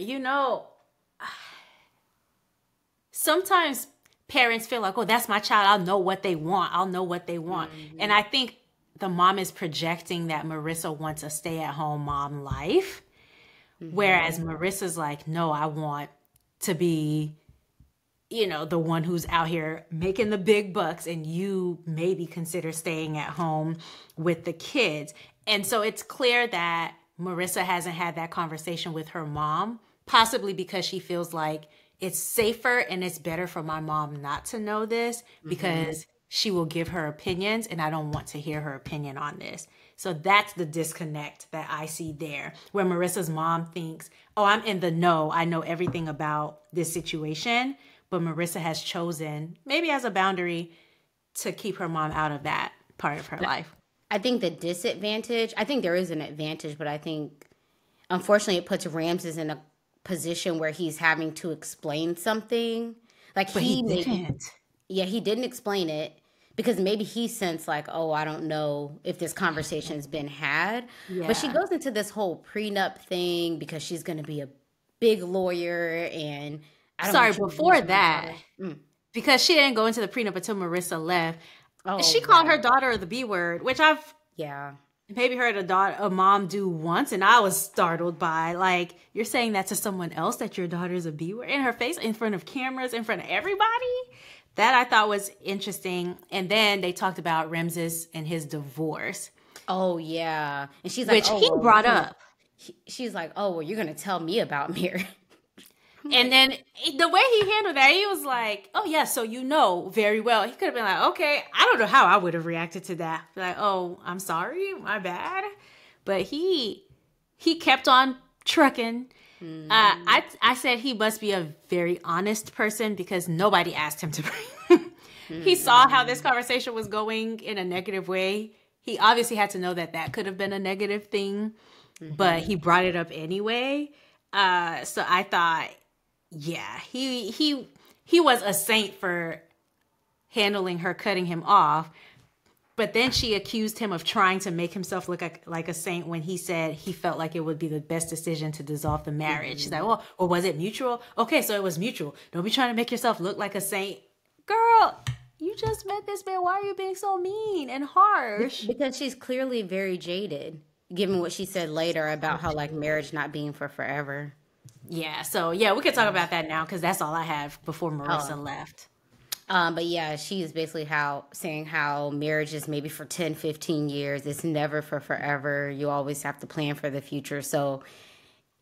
sometimes parents feel like, oh, that's my child. I'll know what they want. And I think the mom is projecting that Marissa wants a stay-at-home mom life. Whereas Marissa's like, no, I want to be, the one who's out here making the big bucks, and you maybe consider staying at home with the kids. And so it's clear that Marissa hasn't had that conversation with her mom, possibly because she feels like it's safer and it's better for my mom not to know this because she will give her opinions, and I don't want to hear her opinion on this. So that's the disconnect that I see there, where Marissa's mom thinks, oh, I'm in the know. I know everything about this situation. But Marissa has chosen, maybe as a boundary, to keep her mom out of that part of her life. I think the disadvantage, I think there is an advantage, but I think, unfortunately, it puts Ramses in a position where he's having to explain something. Like, But he didn't. Yeah, he didn't explain it. Because maybe he sensed like, oh, I don't know if this conversation's been had. Yeah. But she goes into this whole prenup thing because she's going to be a big lawyer. And I don't know. Before that, because she didn't go into the prenup until Marissa left, she called her daughter the B word, which I've maybe heard a mom do once. And I was startled by, like, you're saying that to someone else, that your daughter's a B word in her face, in front of cameras, in front of everybody? That I thought was interesting. And then they talked about Ramses and his divorce. Oh, yeah. And she's like, which he brought up. She's like, oh, well, you're going to tell me about Mir. And then the way he handled that, he was like, oh, yeah, so you know very well. He could have been like, okay, I don't know how I would have reacted to that. Like, oh, I'm sorry, my bad. But he kept on trucking. I said he must be a very honest person because nobody asked him to bring. He saw how this conversation was going in a negative way. He obviously had to know that could have been a negative thing, but he brought it up anyway. So I thought, yeah, he was a saint for handling her cutting him off. But then she accused him of trying to make himself look like a saint when he said he felt like it would be the best decision to dissolve the marriage. She's like, well, or was it mutual? Okay, so it was mutual. Don't be trying to make yourself look like a saint. Girl, you just met this man. Why are you being so mean and harsh? Because she's clearly very jaded, given what she said later about how, like, marriage not being for forever. Yeah, so, yeah, we could talk about that now because that's all I have before Marissa left. But yeah, she's basically saying how marriage is maybe for 10, 15 years. It's never for forever. You always have to plan for the future. So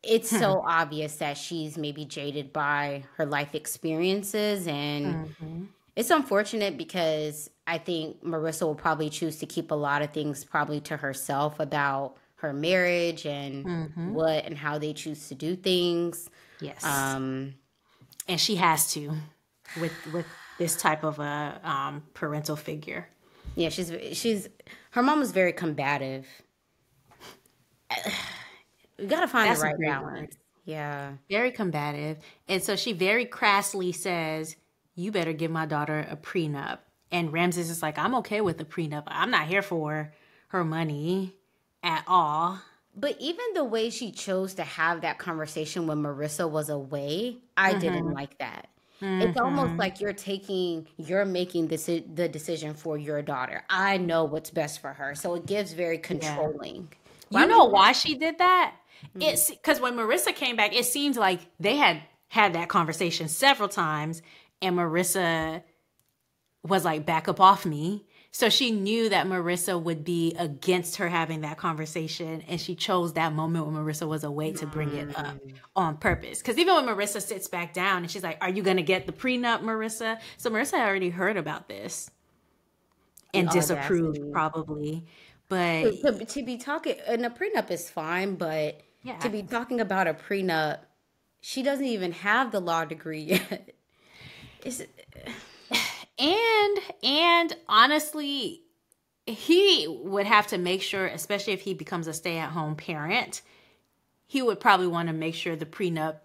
it's so obvious that she's maybe jaded by her life experiences. And it's unfortunate because I think Marissa will probably choose to keep a lot of things probably to herself about her marriage and Mm-hmm. what and how they choose to do things. Yes. Um, And she has to with this type of a parental figure. yeah, she's her mom is very combative. You got to find the That's a right great word. balance. Yeah. Very combative. And so she very crassly says, you better give my daughter a prenup. And Ramses is like, I'm okay with the prenup. I'm not here for her money at all. But even the way she chose to have that conversation when Marissa was away, I didn't like that. It's almost like you're making the decision for your daughter. I know what's best for her. So it gives very controlling. You know why she did that? It's because when Marissa came back, it seemed like they had that conversation several times, and Marissa was like, back up off me. So she knew that Marissa would be against her having that conversation, and she chose that moment when Marissa was away to bring it up on purpose. Because even when Marissa sits back down and she's like, are you going to get the prenup, Marissa? So Marissa had already heard about this and disapproved probably. But To be talking, and a prenup is fine, but yeah, to be talking about a prenup, she doesn't even have the law degree yet. And honestly, he would have to make sure, especially if he becomes a stay-at-home parent, he would probably want to make sure the prenup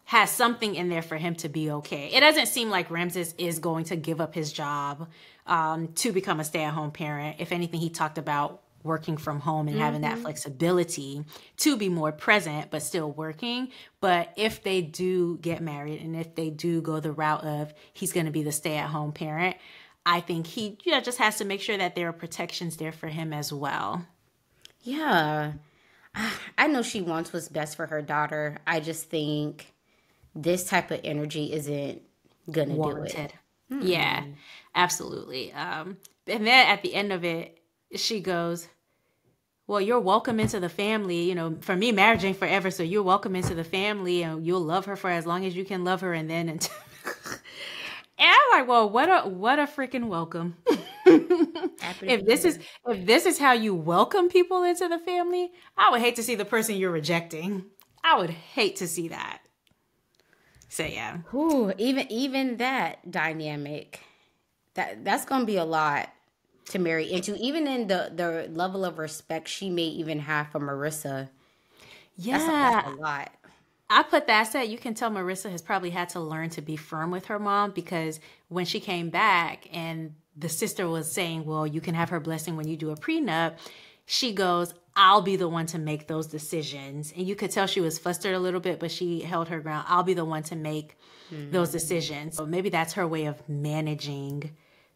has something in there for him to be okay. It doesn't seem like Ramses is going to give up his job to become a stay-at-home parent. If anything, he talked about working from home and having that flexibility to be more present but still working. But if they do get married and if they do go the route of he's going to be the stay-at-home parent, I think he just has to make sure that there are protections there for him as well. Yeah. I know she wants what's best for her daughter. I just think this type of energy isn't going to do it. Yeah, absolutely. And then at the end of it, she goes, well, you're welcome into the family. You know, for me, marriage ain't forever. So you're welcome into the family and you'll love her for as long as you can love her. And then, and I'm like, well, what a freaking welcome. If this is how you welcome people into the family, I would hate to see the person you're rejecting. I would hate to see that. So yeah. Ooh, even that dynamic, that's gonna be a lot to marry into. Even in the level of respect she may even have for Marissa. Yeah, that's a lot. I put that said, you can tell Marissa has probably had to learn to be firm with her mom, because when she came back and the sister was saying, well, you can have her blessing when you do a prenup, she goes, I'll be the one to make those decisions. And you could tell she was flustered a little bit, but she held her ground. I'll be the one to make those decisions. So maybe that's her way of managing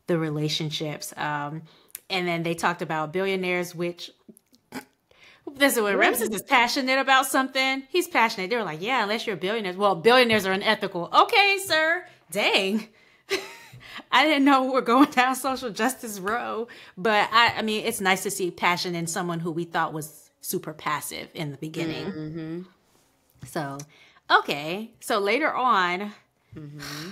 the relationships. And then they talked about billionaires, which this is when Ramses is passionate about something. He's passionate. They were like, yeah, unless you're billionaires. Well, billionaires are unethical. Okay, sir. Dang. I didn't know we're going down social justice row. But I mean, it's nice to see passion in someone who we thought was super passive in the beginning. Mm-hmm. So, okay. So later on. Mm-hmm.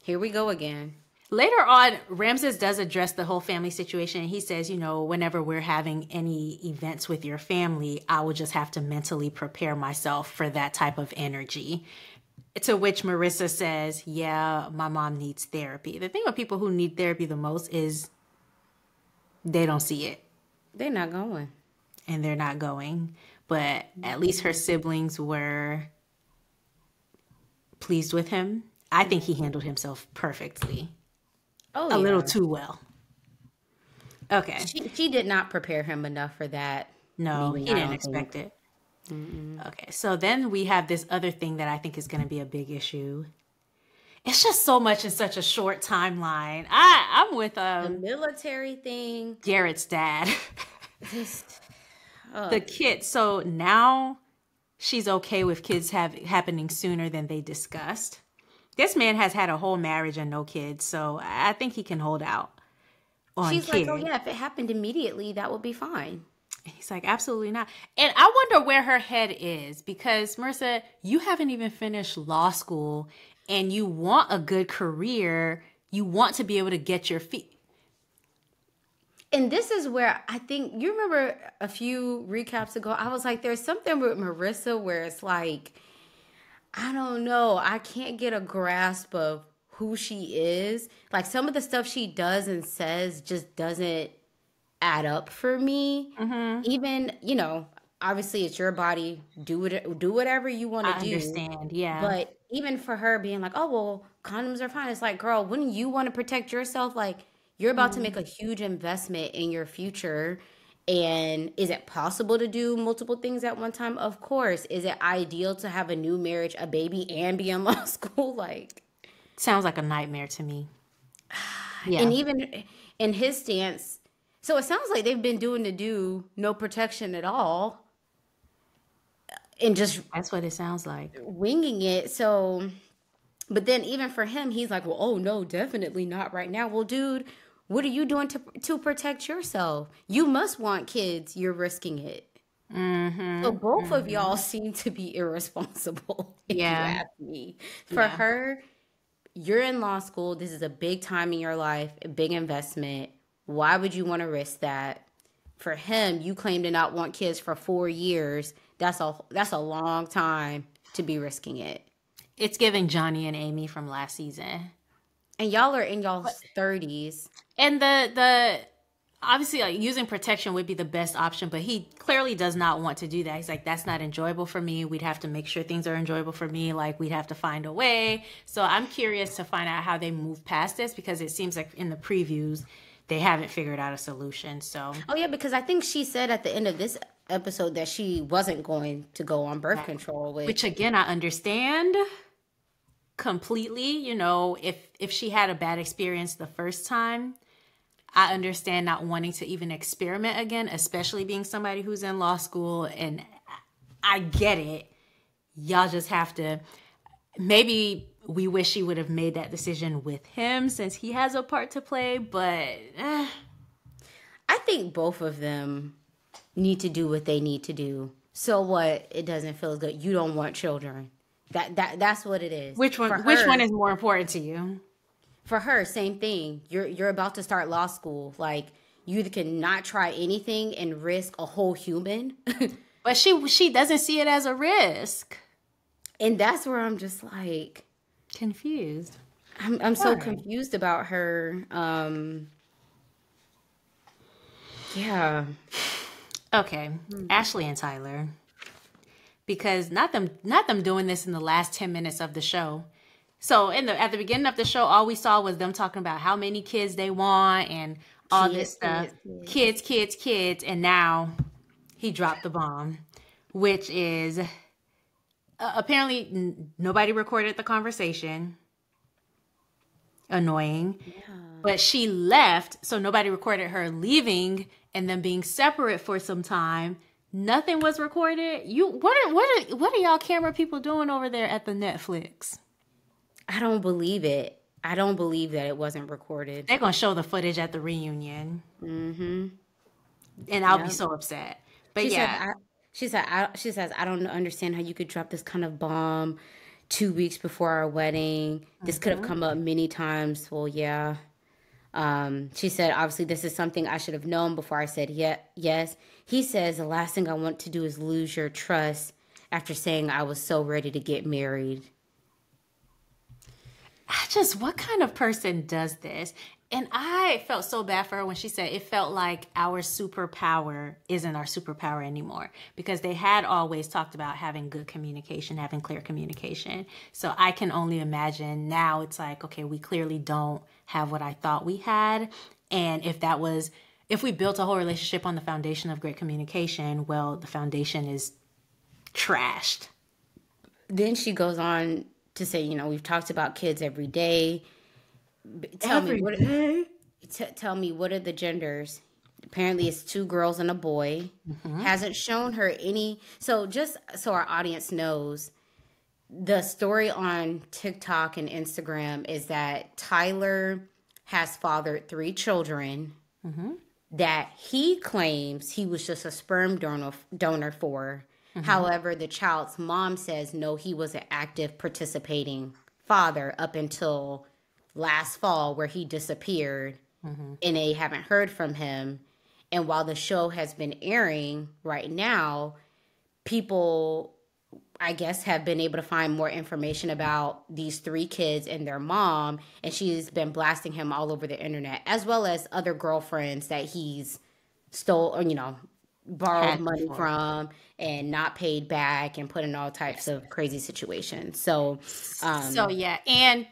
Here we go again. Later on, Ramses does address the whole family situation. He says, you know, whenever we're having any events with your family, I will just have to mentally prepare myself for that type of energy. To which Marissa says, yeah, my mom needs therapy. The thing with people who need therapy the most is they don't see it. They're not going. And they're not going. But at least her siblings were pleased with him. I think he handled himself perfectly. Oh, a little too well. Okay. She did not prepare him enough for that. No, he didn't expect it. Mm-mm. Okay, so then we have this other thing that I think is going to be a big issue. It's just so much in such a short timeline. I'm with the military thing. Garrett's dad. The kid. So now she's okay with kids happening sooner than they discussed. This man has had a whole marriage and no kids, so I think he can hold out on She's kids. like, oh yeah, if it happened immediately, that would be fine. He's like, absolutely not. And I wonder where her head is, because Marissa, you haven't even finished law school and you want a good career. You want to be able to get your feet. And this is where I think you remember a few recaps ago, I was like, there's something with Marissa where it's like, I don't know, I can't get a grasp of who she is. Like some of the stuff she does and says just doesn't add up for me. Even, obviously it's your body, do whatever you want I to do. understand. Yeah. But even for her being like, oh, well, condoms are fine. It's like, girl, wouldn't you want to protect yourself? Like, you're about to make a huge investment in your future. And is it possible to do multiple things at one time? Of course. Is it ideal to have a new marriage, a baby, and be in law school? Like, Sounds like a nightmare to me. and Yeah. even in his stance, so it sounds like they've been doing no protection at all and just That's what it sounds like. winging it. So, but then even for him, he's like, well, oh no, definitely not right now. Well, dude, what are you doing to protect yourself? You must want kids. You're risking it. So both of y'all seem to be irresponsible, if you Yeah. ask me. For Yeah. her, you're in law school. This is a big time in your life, a big investment. Why would you want to risk that? For him, you claim to not want kids for 4 years. That's a long time to be risking it. It's giving Johnny and Amy from last season. And y'all are in y'all's 30s. And the obviously like using protection would be the best option, but he clearly does not want to do that. He's like, that's not enjoyable for me. We'd have to make sure things are enjoyable for me. Like we'd have to find a way. So I'm curious to find out how they move past this because it seems like in the previews they haven't figured out a solution. So Oh yeah, because I think she said at the end of this episode that she wasn't going to go on birth control, which again I understand completely. If she had a bad experience the first time, I understand not wanting to even experiment again, especially being somebody who's in law school. And I get it. Y'all just have to, maybe we wish she would have made that decision with him since he has a part to play, but I think both of them need to do what they need to do. So what? It doesn't feel as good. You don't want children. That's what it is. which one is more important to you? For her, same thing. You're about to start law school. Like you either cannot try anything and risk a whole human. But she doesn't see it as a risk. And that's where I'm just like Confused. I'm so Alright. confused about her. Yeah. Okay, Ashley and Tyler. Because not them doing this in the last 10 minutes of the show. So at the beginning of the show, all we saw was them talking about how many kids they want and all this stuff. Kids. And now he dropped the bomb, which is apparently nobody recorded the conversation. Annoying. But she left, so nobody recorded her leaving and them being separate for some time. Nothing was recorded. What are y'all camera people doing over there at the Netflix? I don't believe it. I don't believe that it wasn't recorded. They're gonna show the footage at the reunion, and I'll be so upset. But She yeah, said, she says, I don't understand how you could drop this kind of bomb 2 weeks before our wedding. This could have come up many times. Well, yeah. She said, obviously, this is something I should have known before I said yes. He says, the last thing I want to do is lose your trust after saying I was so ready to get married. what kind of person does this? And I felt so bad for her when she said it felt like our superpower isn't our superpower anymore because they had always talked about having good communication, having clear communication. So I can only imagine now it's like, okay, we clearly don't have what I thought we had. And if we built a whole relationship on the foundation of great communication, well, the foundation is trashed. Then she goes on to say, we've talked about kids every day. Tell me, what are the genders? Apparently it's 2 girls and a boy. Hasn't shown her any. So just so our audience knows, the story on TikTok and Instagram is that Tyler has fathered 3 children that he claims he was just a sperm donor for. However, the child's mom says, no, he was an active participating father up until last fall where he disappeared. and they haven't heard from him. And while the show has been airing right now, people, I guess, have been able to find more information about these 3 kids and their mom. And she's been blasting him all over the internet, as well as other girlfriends that he's stole or, borrowed money from and not paid back and put in all types of crazy situations. So yeah. And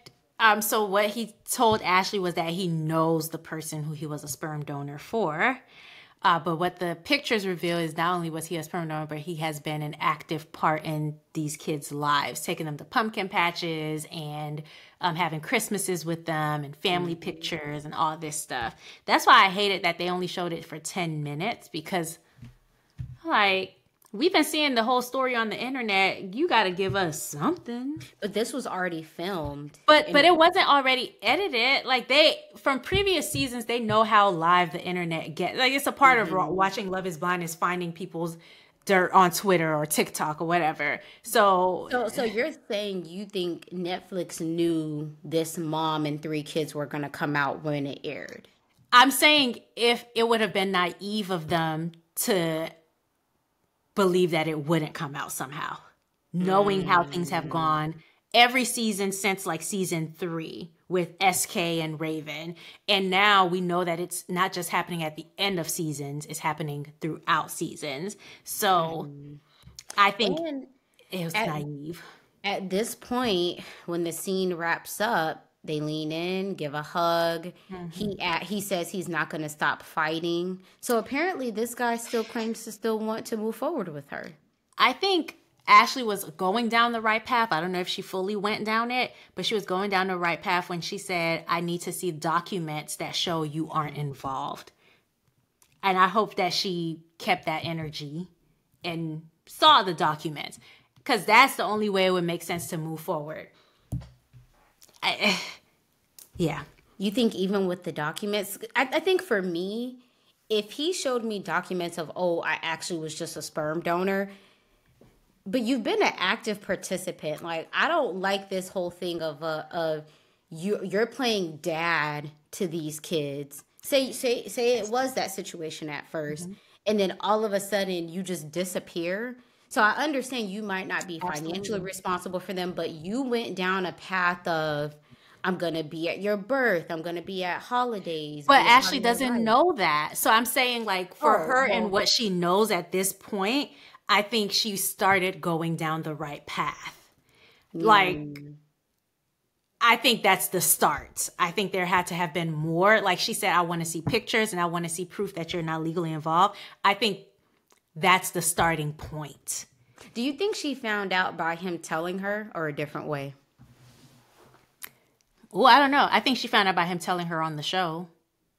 so what he told Ashley was that he knows the person who he was a sperm donor for. But what the pictures reveal is not only was he a sperm donor, but he has been an active part in these kids' lives, taking them to pumpkin patches and having Christmases with them and family pictures and all this stuff. That's why I hated that they only showed it for 10 minutes because, like, we've been seeing the whole story on the internet. You got to give us something. But this was already filmed. But it wasn't already edited. Like, from previous seasons, they know how live the internet gets. Like, it's a part of watching Love is Blind is finding people's dirt on Twitter or TikTok or whatever. So you're saying you think Netflix knew this mom and 3 kids were going to come out when it aired? I'm saying if it would have been naive of them to believe that it wouldn't come out somehow, knowing how things have gone every season since like season 3 with SK and Raven. And now we know that it's not just happening at the end of seasons, it's happening throughout seasons. So I think it was naive. At this point, when the scene wraps up, they lean in, give a hug. He says he's not going to stop fighting. So apparently this guy still claims to still want to move forward with her. I think Ashley was going down the right path. I don't know if she fully went down it, but she was going down the right path when she said, I need to see documents that show you aren't involved. And I hope that she kept that energy and saw the documents, because that's the only way it would make sense to move forward. Yeah. You think even with the documents, I think for me, if he showed me documents of, I actually was just a sperm donor, but you've been an active participant. Like, I don't like this whole thing of you're playing dad to these kids. Say it was that situation at first, and then all of a sudden you just disappear. So I understand you might not be financially responsible for them, but you went down a path of, I'm going to be at your birth, I'm going to be at holidays. But Ashley doesn't know that. So I'm saying, like, for her and what she knows at this point, I think she started going down the right path. Like, I think that's the start. I think there had to have been more. Like she said, I want to see pictures and I want to see proof that you're not legally involved. I think that's the starting point. Do you think she found out by him telling her, or a different way? Well, I don't know. I think she found out by him telling her on the show.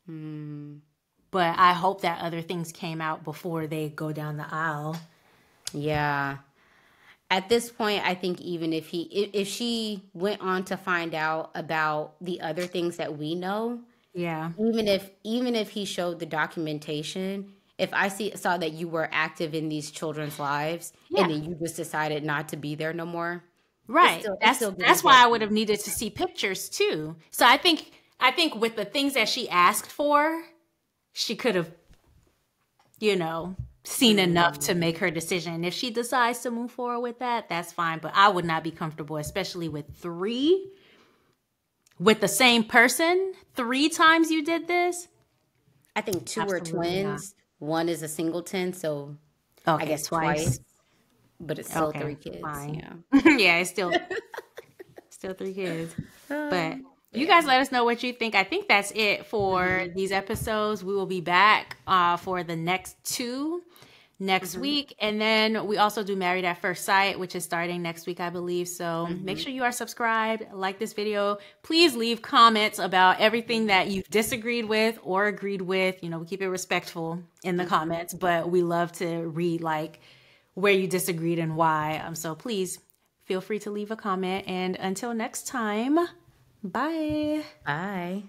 But I hope that other things came out before they go down the aisle. Yeah. At this point, I think even if she went on to find out about the other things that we know, even if he showed the documentation, if I saw that you were active in these children's lives and then you just decided not to be there no more. Right. That's why I would have needed to see pictures too. So I think with the things that she asked for, she could have, seen enough to make her decision. If she decides to move forward with that, that's fine. But I would not be comfortable, especially with 3, with the same person. 3 times you did this. I think 2 are twins. Not. 1 is a singleton. So I guess twice. But it's still 3 kids. Fine. Yeah, it's still 3 kids. But you guys let us know what you think. I think that's it for these episodes. We will be back for the next 2 next week. And then we also do Married at First Sight, which is starting next week, I believe. So make sure you are subscribed, like this video. Please leave comments about everything that you've disagreed with or agreed with. We keep it respectful in the comments, but we love to read where you disagreed and why. So please feel free to leave a comment. And until next time, bye. Bye.